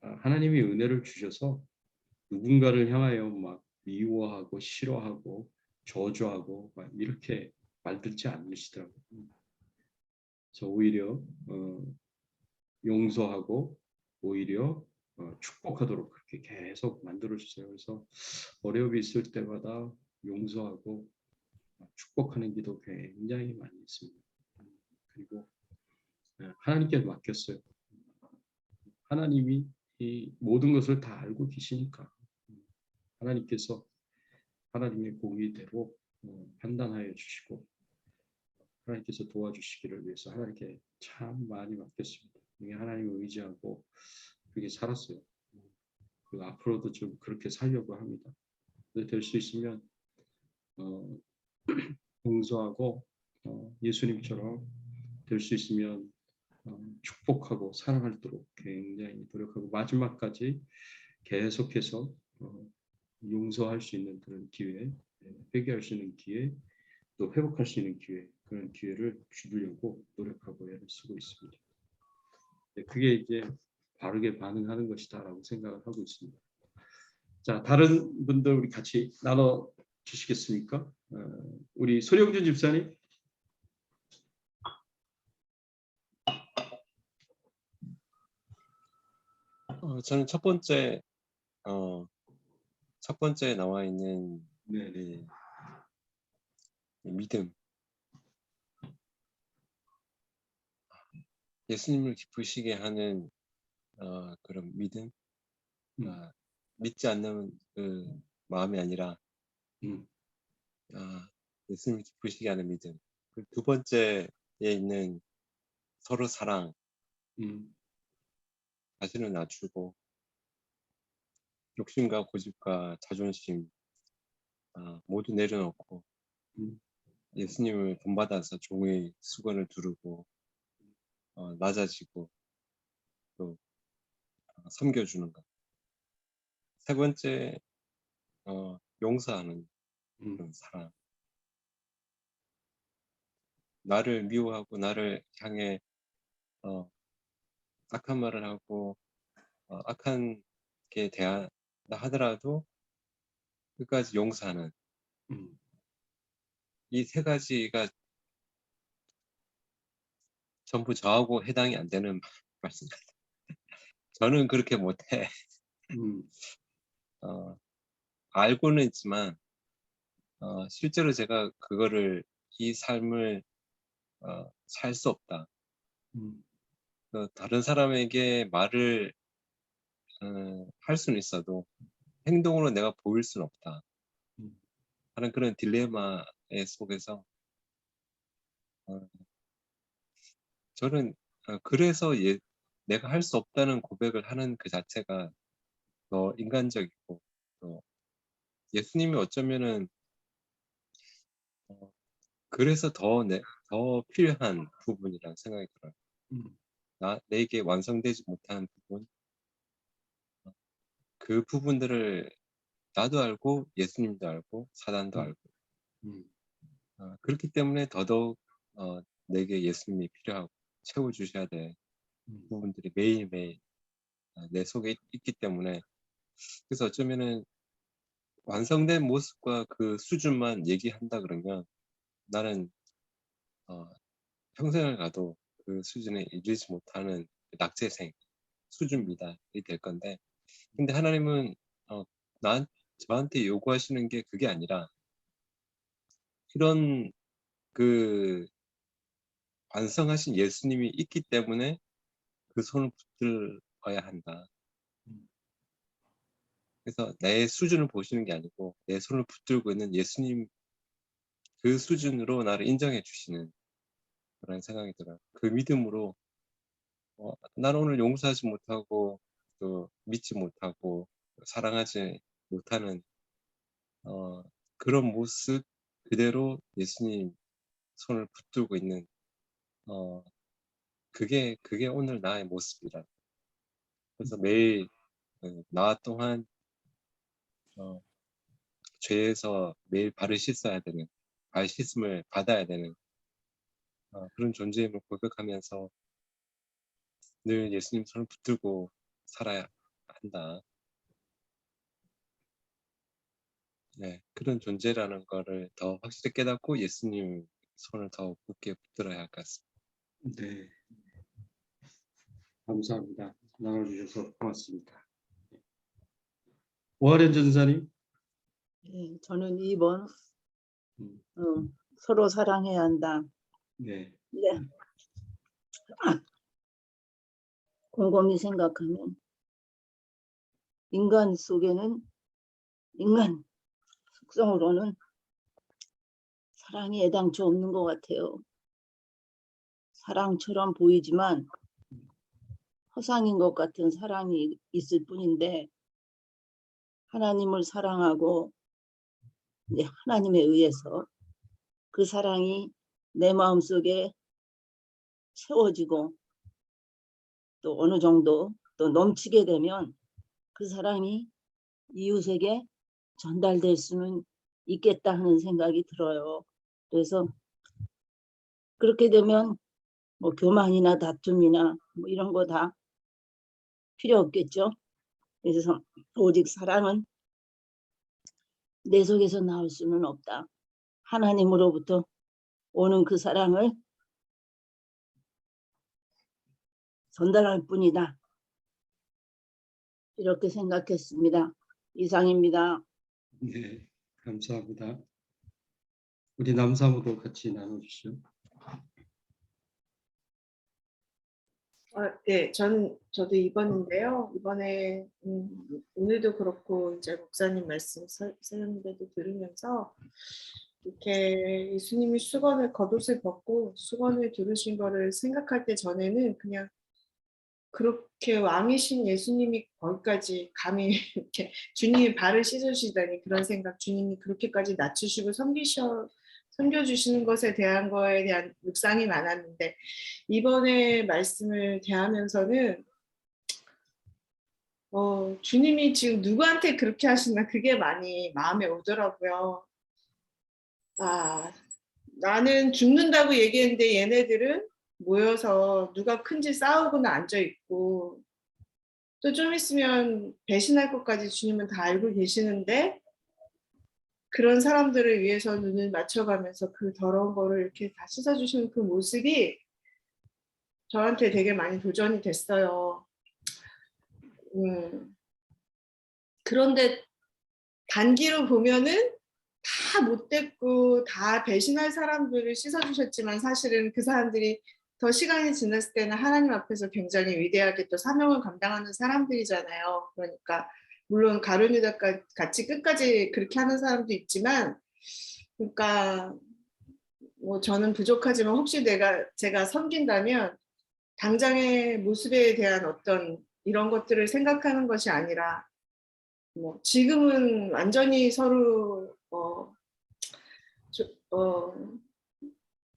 하나님이 은혜를 주셔서 누군가를 향하여 막 미워하고 싫어하고 저주하고 막 이렇게 말듣지 않으시더라고요. 그래서 오히려 용서하고 오히려 축복하도록 그렇게 계속 만들어 주세요. 그래서 어려움이 있을 때마다 용서하고 축복하는 기도 굉장히 많이 있습니다. 그리고 하나님께 맡겼어요. 하나님이 이 모든 것을 다 알고 계시니까 하나님께서 하나님의 공의대로 판단하여 주시고 하나님께서 도와주시기를 위해서 하나님께 참 많이 맡겼습니다. 이게 하나님을 의지하고 그렇게 살았어요. 그리고 앞으로도 좀 그렇게 살려고 합니다. 될 수 있으면 용서하고 예수님처럼 될 수 있으면 축복하고 사랑하도록 굉장히 노력하고 마지막까지 계속해서 용서할 수 있는 그런 기회, 회개할 수 있는 기회, 또 회복할 수 있는 기회, 그런 기회를 주려고 노력하고 애를 쓰고 있습니다. 그게 이제 바르게 반응하는 것이다라고 생각을 하고 있습니다. 자, 다른 분들 우리 같이 나눠 주시겠습니까? 우리 소령준 집사님. 저는 첫 번째 나와 있는 이 믿음, 예수님을 기쁘시게 하는 그런 믿음, 믿지 않는 그 마음이 아니라 예수님을 기쁘시게 하는 믿음. 그 두 번째에 있는 서로 사랑, 자신을 낮추고 욕심과 고집과 자존심 모두 내려놓고 예수님을 본받아서 종의 수건을 두르고 낮아지고 또 섬겨주는 것. 세 번째 용서하는 그런 사랑. 나를 미워하고 나를 향해 악한 말을 하고 악한 게 대한다 하더라도 끝까지 용서하는 이 세 가지가 전부 저하고 해당이 안 되는 말씀 같아요. 저는 그렇게 못해. 알고는 있지만 실제로 제가 이 삶을 살 수 없다. 다른 사람에게 말을 할 수는 있어도 행동으로 내가 보일 수는 없다 하는 그런 딜레마의 속에서 저는 그래서 내가 할 수 없다는 고백을 하는 그 자체가 더 인간적이고 또 예수님이 어쩌면은 그래서 더 필요한 부분이라는 생각이 들어요. 내게 완성되지 못한 부분, 그 부분들을 나도 알고 예수님도 알고 사단도 알고 그렇기 때문에 더더욱 내게 예수님이 필요하고 채워주셔야 될 부분들이 매일매일 내 속에 있기 때문에 그래서 어쩌면은 완성된 모습과 그 수준만 얘기한다 그러면 나는 평생을 가도 그 수준에 이르지 못하는 낙제생 수준 미달이 될 건데 근데 하나님은 저한테 요구하시는 게 그게 아니라 이런 그 완성하신 예수님이 있기 때문에 그 손을 붙들어야 한다. 그래서 내 수준을 보시는 게 아니고 내 손을 붙들고 있는 예수님 그 수준으로 나를 인정해 주시는 그런 생각이 들어요. 그 믿음으로 나는 오늘 용서하지 못하고 또 믿지 못하고 사랑하지 못하는 그런 모습 그대로 예수님 손을 붙들고 있는 그게 오늘 나의 모습이라. 그래서 매일 나 또한 죄에서 매일 발을 씻어야 되는 발 씻음을 받아야 되는 그런 존재임을 고백하면서 늘 예수님 손을 붙들고 살아야 한다. 네, 그런 존재라는 거를 더 확실히 깨닫고 예수님 손을 더 굳게 붙들어야 할 것 같습니다. 네, 감사합니다. 나눠주셔서 고맙습니다. 오하련 전사님. 네, 저는 2번 서로 사랑해야 한다. 네. 네. 곰곰이 생각하면 인간 속에는 인간 속성으로는 사랑이 애당초 없는 것 같아요. 사랑처럼 보이지만 허상인 것 같은 사랑이 있을 뿐인데 하나님을 사랑하고 이제 하나님에 의해서 그 사랑이 내 마음속에 채워지고 또 어느 정도 또 넘치게 되면 그 사랑이 이웃에게 전달될 수는 있겠다 하는 생각이 들어요. 그래서 그렇게 되면 뭐 교만이나 다툼이나 뭐 이런 거 다 필요 없겠죠. 그래서 오직 사랑은 내 속에서 나올 수는 없다. 하나님으로부터 오는 그 사랑을 전달할 뿐이다. 이렇게 생각했습니다. 이상입니다. 네, 감사합니다. 우리 남사모도 같이 나눠주시죠. 네, 저도 2번인데요. 이번에 오늘도 그렇고 이제 목사님 말씀 설명대도 들으면서 이렇게 예수님이 수건을 겉옷을 벗고 수건을 두르신 거를 생각할 때 전에는 그냥 그렇게 왕이신 예수님이 거기까지 감히 이렇게 주님이 발을 씻으시다니 그런 생각, 주님이 그렇게까지 낮추시고 섬겨주시는 것에 대한 거에 대한 묵상이 많았는데 이번에 말씀을 대하면서는 주님이 지금 누구한테 그렇게 하시나 그게 많이 마음에 오더라고요. 아, 나는 죽는다고 얘기했는데 얘네들은 모여서 누가 큰지 싸우거나 앉아있고 또 좀 있으면 배신할 것까지 주님은 다 알고 계시는데 그런 사람들을 위해서 눈을 맞춰가면서 그 더러운 거를 이렇게 다 씻어주시는 그 모습이 저한테 되게 많이 도전이 됐어요. 그런데 단기로 보면은 다 못됐고 다 배신할 사람들을 씻어주셨지만 사실은 그 사람들이 더 시간이 지났을 때는 하나님 앞에서 굉장히 위대하게 또 사명을 감당하는 사람들이잖아요. 그러니까 물론 가룟 유다 같이 끝까지 그렇게 하는 사람도 있지만 그러니까 뭐 저는 부족하지만 혹시 제가 섬긴다면 당장의 모습에 대한 어떤 이런 것들을 생각하는 것이 아니라 뭐 지금은 완전히 서로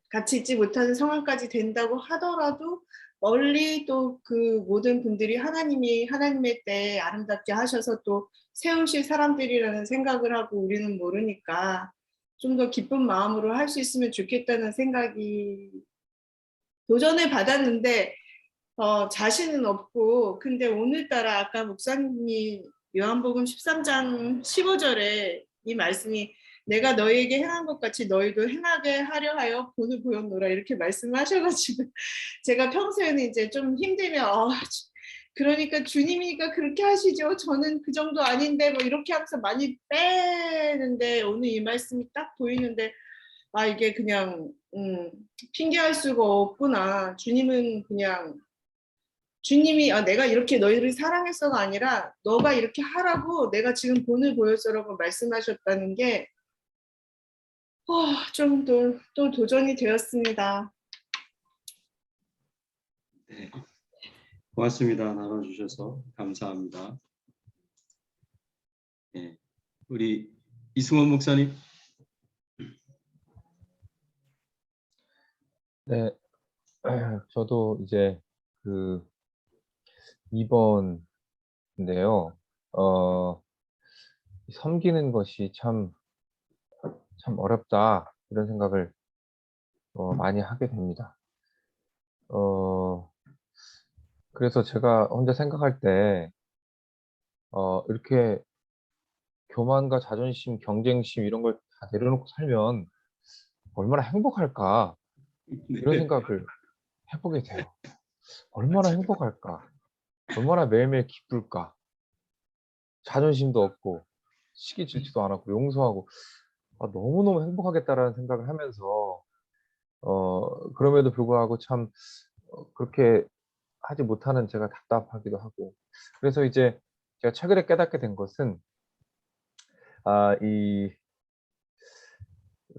같이 있지 못하는 상황까지 된다고 하더라도 멀리 또 그 모든 분들이 하나님이 하나님의 때에 아름답게 하셔서 또 세우실 사람들이라는 생각을 하고 우리는 모르니까 좀 더 기쁜 마음으로 할 수 있으면 좋겠다는 생각이 도전을 받았는데 자신은 없고 근데 오늘따라 아까 목사님이 요한복음 13장 15절에 이 말씀이 내가 너희에게 행한 것 같이 너희도 행하게 하려 하여 본을 보였노라 이렇게 말씀하셔가지고 제가 평소에는 이제 좀 힘들면 그러니까 주님이니까 그렇게 하시죠. 저는 그 정도 아닌데 뭐 이렇게 하면서 많이 빼는데 오늘 이 말씀이 딱 보이는데 이게 그냥 핑계할 수가 없구나. 주님은 그냥 주님이 내가 이렇게 너희를 사랑했어가 아니라 너가 이렇게 하라고 내가 지금 본을 보였어라고 말씀하셨다는 게 좀 또 도전이 되었습니다. 네, 고맙습니다. 나눠주셔서 감사합니다. 네, 우리 이승원 목사님. 네, 저도 이제 그 2번인데요. 섬기는 것이 참 어렵다 이런 생각을 많이 하게 됩니다. 그래서 제가 혼자 생각할 때 이렇게 교만과 자존심, 경쟁심 이런 걸 다 내려놓고 살면 얼마나 행복할까 이런 네. 생각을 해보게 돼요. 얼마나 행복할까, 얼마나 매일매일 기쁠까. 자존심도 없고 시기 질투도 안 하고 용서하고 너무너무 행복하겠다라는 생각을 하면서 그럼에도 불구하고 참 그렇게 하지 못하는 제가 답답하기도 하고. 그래서 이제 제가 최근에 깨닫게 된 것은 이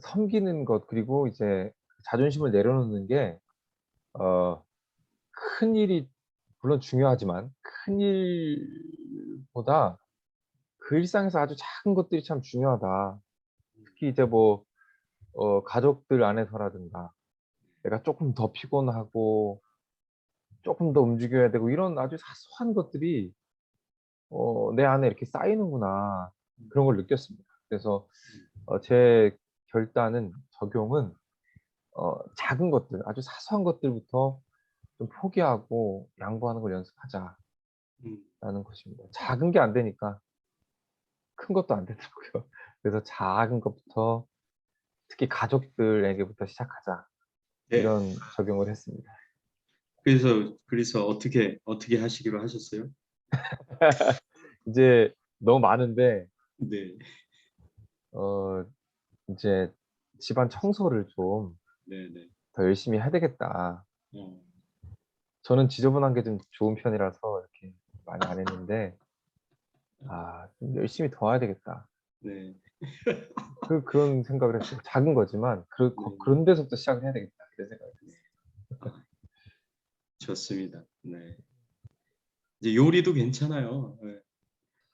섬기는 것 그리고 이제 자존심을 내려놓는 게 큰 일이 물론 중요하지만 큰 일보다 그 일상에서 아주 작은 것들이 참 중요하다. 특히 이제 뭐 가족들 안에서라든가 내가 조금 더 피곤하고 조금 더 움직여야 되고 이런 아주 사소한 것들이 내 안에 이렇게 쌓이는구나. 그런 걸 느꼈습니다. 그래서 제 결단은 적용은 작은 것들, 아주 사소한 것들부터 좀 포기하고 양보하는 걸 연습하자라는 음, 것입니다. 작은 게 안 되니까 큰 것도 안 되더라고요. 그래서 작은 것부터 특히 가족들에게부터 시작하자. 네. 이런 적용을 했습니다. 그래서 어떻게 하시기로 하셨어요? 이제 너무 많은데 네, 어 이제 집안 청소를 좀 네, 네. 더 열심히 해야 되겠다. 어, 저는 지저분한 게 좀 좋은 편이라서 이렇게 많이 안 했는데 좀 열심히 더 해야 되겠다. 네, 그런 생각을 했어요. 작은 거지만 네. 그런 데서부터 시작을 해야 되겠다. 그런 생각을 했어요. 아, 좋습니다. 네. 이제 요리도 괜찮아요. 네.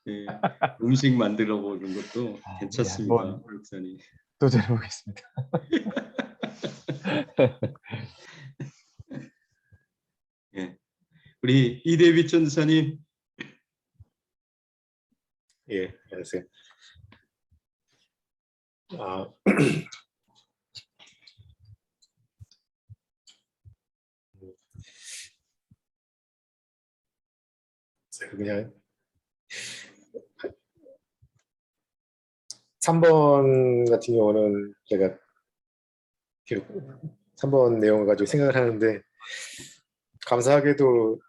네. 음식 만들어 보는 것도 네, 괜찮습니다, 한번 목사님. 도전해 보겠습니다. 예. 우리 이대비 전사님. 예, 안녕하세요. 아, 그냥 3번 같은 경우는 제가 3번 내용을 가지고 생각을 하는데 감사하게도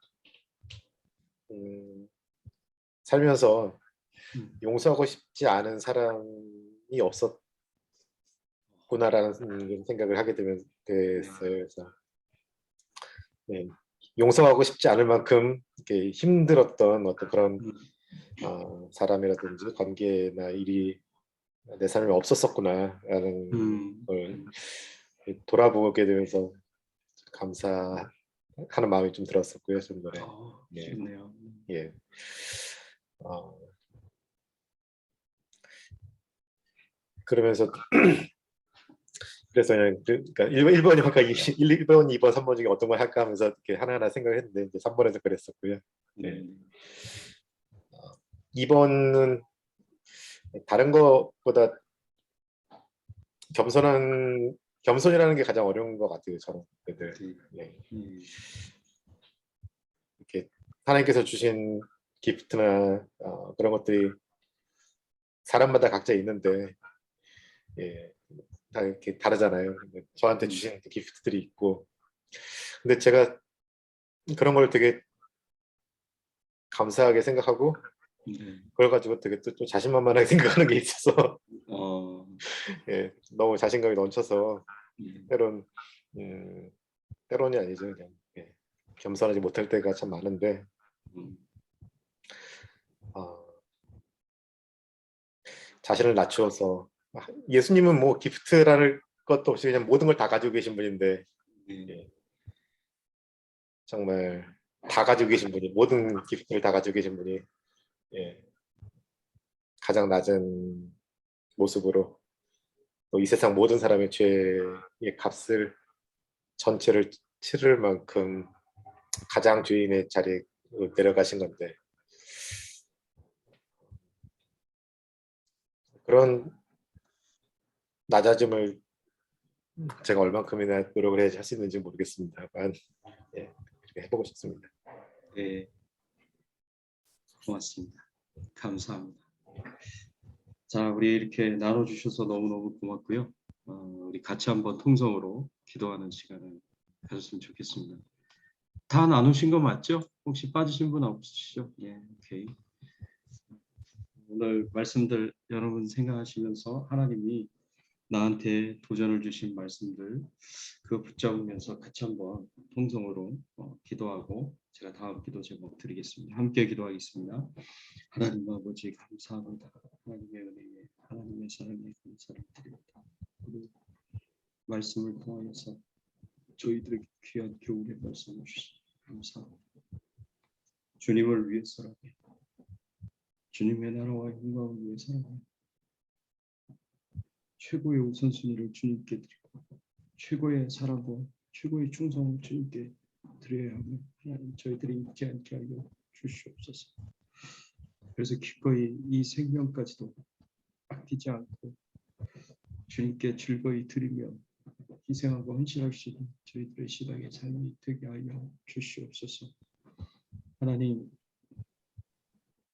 살면서 음, 용서하고 싶지 않은 사람이 없었구나라는 생각을 하게 됐어요. 그래서 네, 용서하고 싶지 않을 만큼 이렇게 힘들었던 어떤 그런 음, 사람이라든지 관계나 일이 내 삶에 없었었구나라는 걸 돌아보게 되면서 감사하는 마음이 좀 들었었고요. 좀 전에. 예, 좋네요. 예. 어, 그러면서 그래서 그냥 그러니까 1번이 아까 1번, 2번, 3번 중에 어떤 걸 할까 하면서 이렇게 하나하나 생각을 했는데 이제 3번에서 그랬었고요. 네. 2번은 다른 것보다 겸손이라는 게 가장 어려운 것 같아요. 저는 네. 이렇게 하나님께서 주신 기프트나 그런 것들이 사람마다 각자 있는데 예, 다 이렇게 다르잖아요. 저한테 주신 기프트들이 있고 근데 제가 그런 걸 되게 감사하게 생각하고 네. 그걸 가지고 되게 또 자신만만하게 생각하는 게 있어서 어, 예, 너무 자신감이 넘쳐서 음, 때론이 아니죠. 그냥 예, 겸손하지 못할 때가 참 많은데 음, 어, 자신을 낮추어서 예수님은 뭐 기프트라는 것도 없이 그냥 모든 걸 다 가지고 계신 분인데 네. 예, 정말 다 가지고 계신 분이 모든 기프트를 다 가지고 계신 분이 예, 가장 낮은 모습으로 또 이 세상 모든 사람의 죄의 값을 전체를 치를 만큼 가장 주인의 자리에 내려가신 건데 그런 낮아짐을 제가 얼만큼이나 노력을 해야지 할 수 있는지 모르겠습니다만 예, 그렇게 해보고 싶습니다. 네. 고맙습니다. 감사합니다. 자, 우리 이렇게 나눠주셔서 너무너무 고맙고요. 우리 같이 한번 통성으로 기도하는 시간을 가졌으면 좋겠습니다. 다 나누신 거 맞죠? 혹시 빠지신 분 없으시죠? 예, 오케이. 오늘 말씀들 여러분 생각하시면서 하나님이 나한테 도전을 주신 말씀들 그거 붙잡으면서 같이 한번 통성으로 기도하고 제가 다음 기도 제목 드리겠습니다. 함께 기도하겠습니다. 하나님 아버지 감사합니다. 하나님의 은혜에 하나님의 사랑에 감사를 드립니다. 우리 말씀을 통하여서 저희들에게 귀한 교훈의 말씀을 주시니 감사합니다. 주님을 위해서라도 주님의 나라와 영광을 위해서라도 최고의 우선순위를 주님께 드리고 최고의 사랑과 최고의 충성을 주님께 드려야 하며 하나님 저희들이 잊지 않게 하여 주시옵소서. 그래서 기꺼이 이 생명까지도 아끼지 않고 주님께 즐거이 드리며 희생하고 헌신할 수 있는 저희들의 신앙의 삶이 되게 하여 주시옵소서. 하나님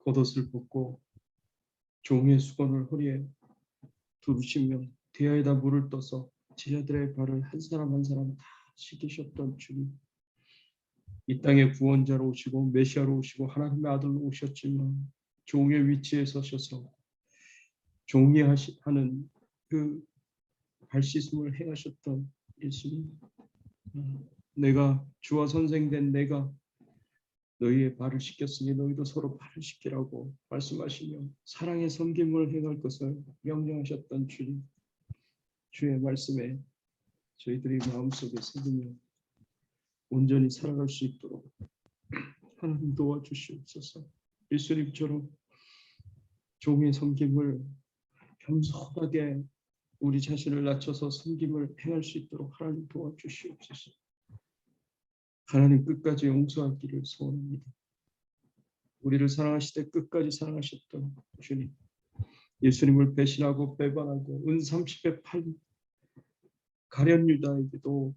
겉옷을 벗고 종의 수건을 허리에 두르시며 대야에다 물을 떠서 제자들의 발을 한 사람 한 사람 다 씻기셨던 주님, 이 땅의 구원자로 오시고 메시아로 오시고 하나님의 아들로 오셨지만 종의 위치에 서셔서 종이 하는 그 발씻음을 행하셨던 예수님, 내가 주와 선생된 내가 너희의 발을 씻겼으니 너희도 서로 발을 씻기라고 말씀하시며 사랑의 섬김을 행할 것을 명령하셨던 주님, 주의 말씀에 저희들이 마음속에 새기며 온전히 살아갈 수 있도록 하나님 도와주시옵소서. 예수님처럼 종의 섬김을 겸손하게 우리 자신을 낮춰서 섬김을 행할 수 있도록 하나님 도와주시옵소서. 하나님 끝까지 용서하기를 소원합니다. 우리를 사랑하실 때 끝까지 사랑하셨던 주님, 예수님을 배신하고 배반하고 은 30에 팔린 가룟 유다에게도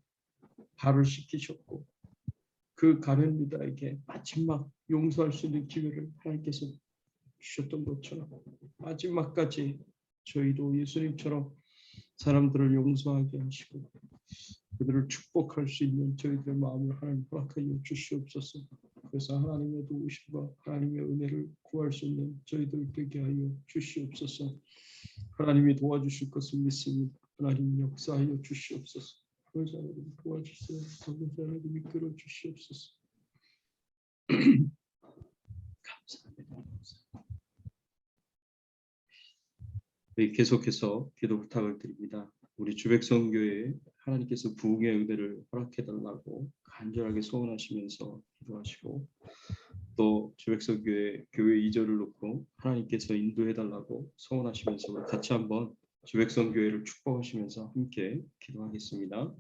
발을 씻기셨고 그 가룟 유다에게 마지막 용서할 수 있는 기회를 하나님께서 주셨던 것처럼 마지막까지 저희도 예수님처럼 사람들을 용서하게 하시고 그들을 축복할 수 있는 저희들의 마음을 하나님 허락하여 주시옵소서. 그래서 하나님의 도우심과 하나님의 은혜를 구할 수 있는 저희들 되게 하여 주시옵소서. 하나님이 도와주실 것을 믿습니다. 하나님 역사하여 주시옵소서. 그러자 하나님 도와주세요. 그러자 하나님 이끌어 주시옵소서. 감사합니다. 계속해서 기도 부탁을 드립니다. 우리 주백성교회에 하나님께서 부흥의 은혜를 허락해달라고 간절하게 소원하시면서 기도하시고 또 주백성교회 교회 이전을 놓고 하나님께서 인도해달라고 소원하시면서 우리 같이 한번 주백성교회를 축복하시면서 함께 기도하겠습니다.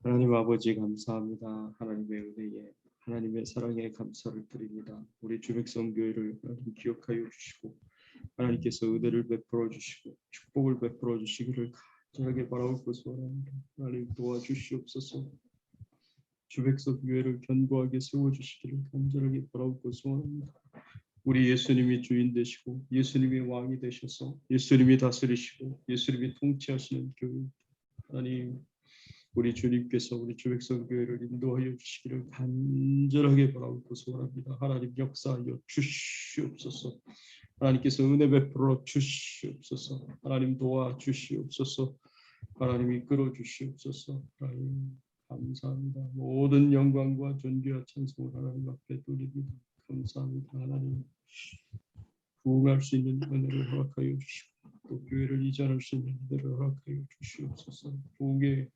하나님 아버지 감사합니다. 하나님의 은혜에 하나님의 사랑에 감사를 드립니다. 우리 주백성교회를 하나님 기억하여 주시고 하나님께서 은혜를 베풀어 주시고 축복을 베풀어 주시기를 간절하게 바라올 것을 원합니다. 하나님 도와주시옵소서. 주백성교회를 견고하게 세워주시기를 간절하게 바라올 것을 원합니다. 우리 예수님이 주인 되시고 예수님이 왕이 되셔서 예수님이 다스리시고 예수님이 통치하시는 교회, 하나님 우리 주님께서 우리 주백성교회를 인도하여 주시기를 간절하게 바라올 것을 원합니다. 하나님 역사하여 주시옵소서. 하나님께서 은혜 베풀어 주시옵소서. 하나님 도와 주시옵소서. 하나님 이끌어 주시옵소서. 하나님 감사합니다. 모든 영광과 존귀와 찬송을 하나님 앞에 돌립니다. 감사합니다. 하나님 부흥할 수 있는 은혜를 허락하여 주시고 또 교회를 이전할 수 있는 은혜를 허락하여 주시옵소서. 부흥의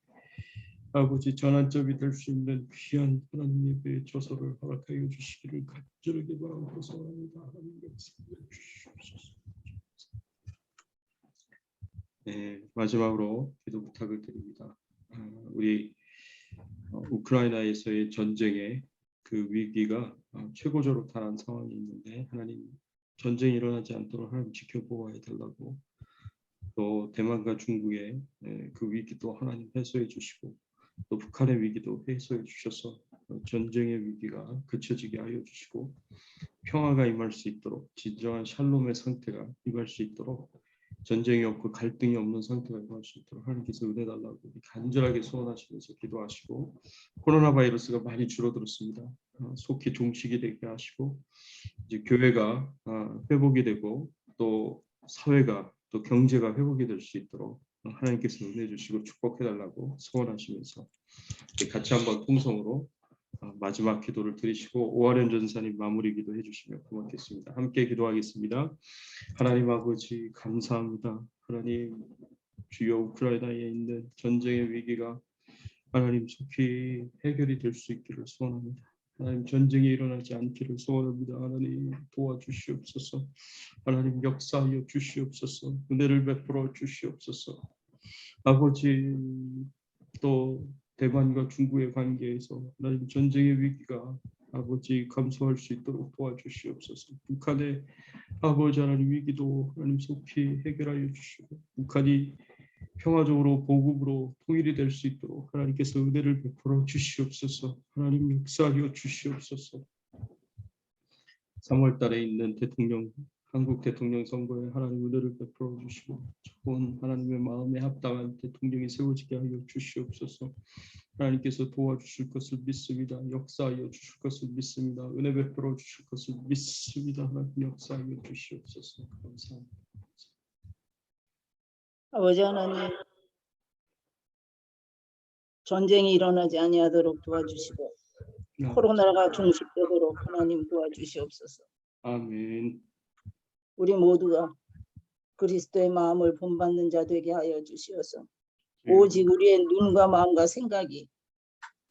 아버지 전환점이 될 수 있는 귀한 하나님 예배의 조서를 허락하여 주시기를 간절하게 바라고 소원합니다. 하나님 역사하여 주시옵소서. 네, 마지막으로 기도 부탁을 드립니다. 우리 우크라이나에서의 전쟁의 그 위기가 최고조로 달한 상황이 있는데 하나님 전쟁이 일어나지 않도록 하나님 지켜보아야 달라고 또 대만과 중국의 그 위기도 하나님 해소해 주시고 또 북한의 위기도 해소해 주셔서 전쟁의 위기가 그쳐지게 하여 주시고 평화가 임할 수 있도록 진정한 샬롬의 상태가 임할 수 있도록 전쟁이 없고 갈등이 없는 상태가 임할 수 있도록 하나님께서 은혜 달라고 간절하게 소원하시면서 기도하시고 코로나 바이러스가 많이 줄어들었습니다. 속히 종식이 되게 하시고 이제 교회가 회복이 되고 또 사회가 또 경제가 회복이 될 수 있도록 하나님께서 은혜 주시고 축복해달라고 소원하시면서 같이 한번 통성으로 마지막 기도를 드리시고 오하련 전사님 마무리 기도해 주시면 고맙겠습니다. 함께 기도하겠습니다. 하나님 아버지 감사합니다. 하나님 주여 우크라이나에 있는 전쟁의 위기가 하나님 속히 해결이 될 수 있기를 소원합니다. 하나님 전쟁이 일어나지 않기를 소원합니다. 하나님 도와주시옵소서. 하나님 역사하여 주시옵소서. 은혜를 베풀어 주시옵소서. 아버지 또 대만과 중국의 관계에서 하나님 전쟁의 위기가 아버지 감소할 수 있도록 도와주시옵소서. 북한의 아버지 하나님 위기도 하나님 속히 해결하여 주시고 북한이 평화적으로 보국으로 통일이 될 수 있도록 하나님께서 은혜를 베풀어 주시옵소서. 하나님 역사하여 주시옵소서. 3월 달에 있는 한국 대통령 선거에 하나님 은혜를 베풀어 주시고 좋은 하나님의 마음에 합당한 대통령이 세워지게 하여 주시옵소서. 하나님께서 도와주실 것을 믿습니다. 역사하여 주실 것을 믿습니다. 은혜 베풀어 주실 것을 믿습니다. 하나님 역사하여 주시옵소서. 감사합니다. 아버지 하나님, 전쟁이 일어나지 아니하도록 도와주시고 코로나가 종식되도록 하나님 도와주시옵소서. 아멘. 우리 모두가 그리스도의 마음을 본받는 자 되게 하여 주시어서 오직 우리의 눈과 마음과 생각이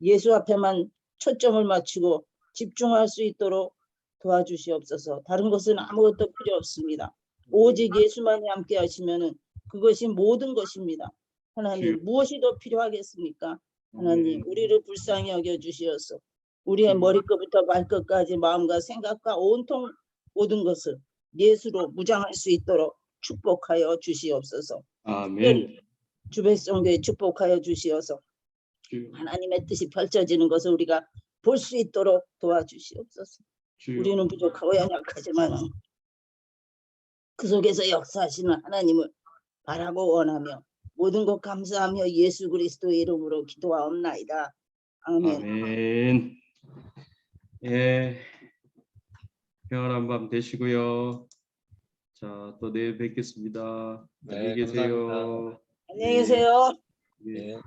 예수 앞에만 초점을 맞추고 집중할 수 있도록 도와주시옵소서. 다른 것은 아무것도 필요 없습니다. 오직 예수만이 함께 하시면은 그것이 모든 것입니다. 하나님, 무엇이 더 필요하겠습니까? 하나님, 우리를 불쌍히 여겨 주시어서 우리의 머리끝부터 발끝까지 마음과 생각과 온통 모든 것을 예수로 무장할 수 있도록 축복하여 주시옵소서. 아멘. 주 백성교회 축복하여 주시어서 하나님의 뜻이 펼쳐지는 것을 우리가 볼 수 있도록 도와주시옵소서. 우리는 부족하고 연약하지만 그 속에서 역사하시는 하나님을 바라고 원하며 모든 것 감사하며 예수 그리스도의 이름으로 기도하옵나이다. 아멘. 아멘. 예, 평안한 밤 되시고요. 자, 또 내일 뵙겠습니다. 네, 안녕히 계세요. 감사합니다. 안녕히 계세요. 예. 네.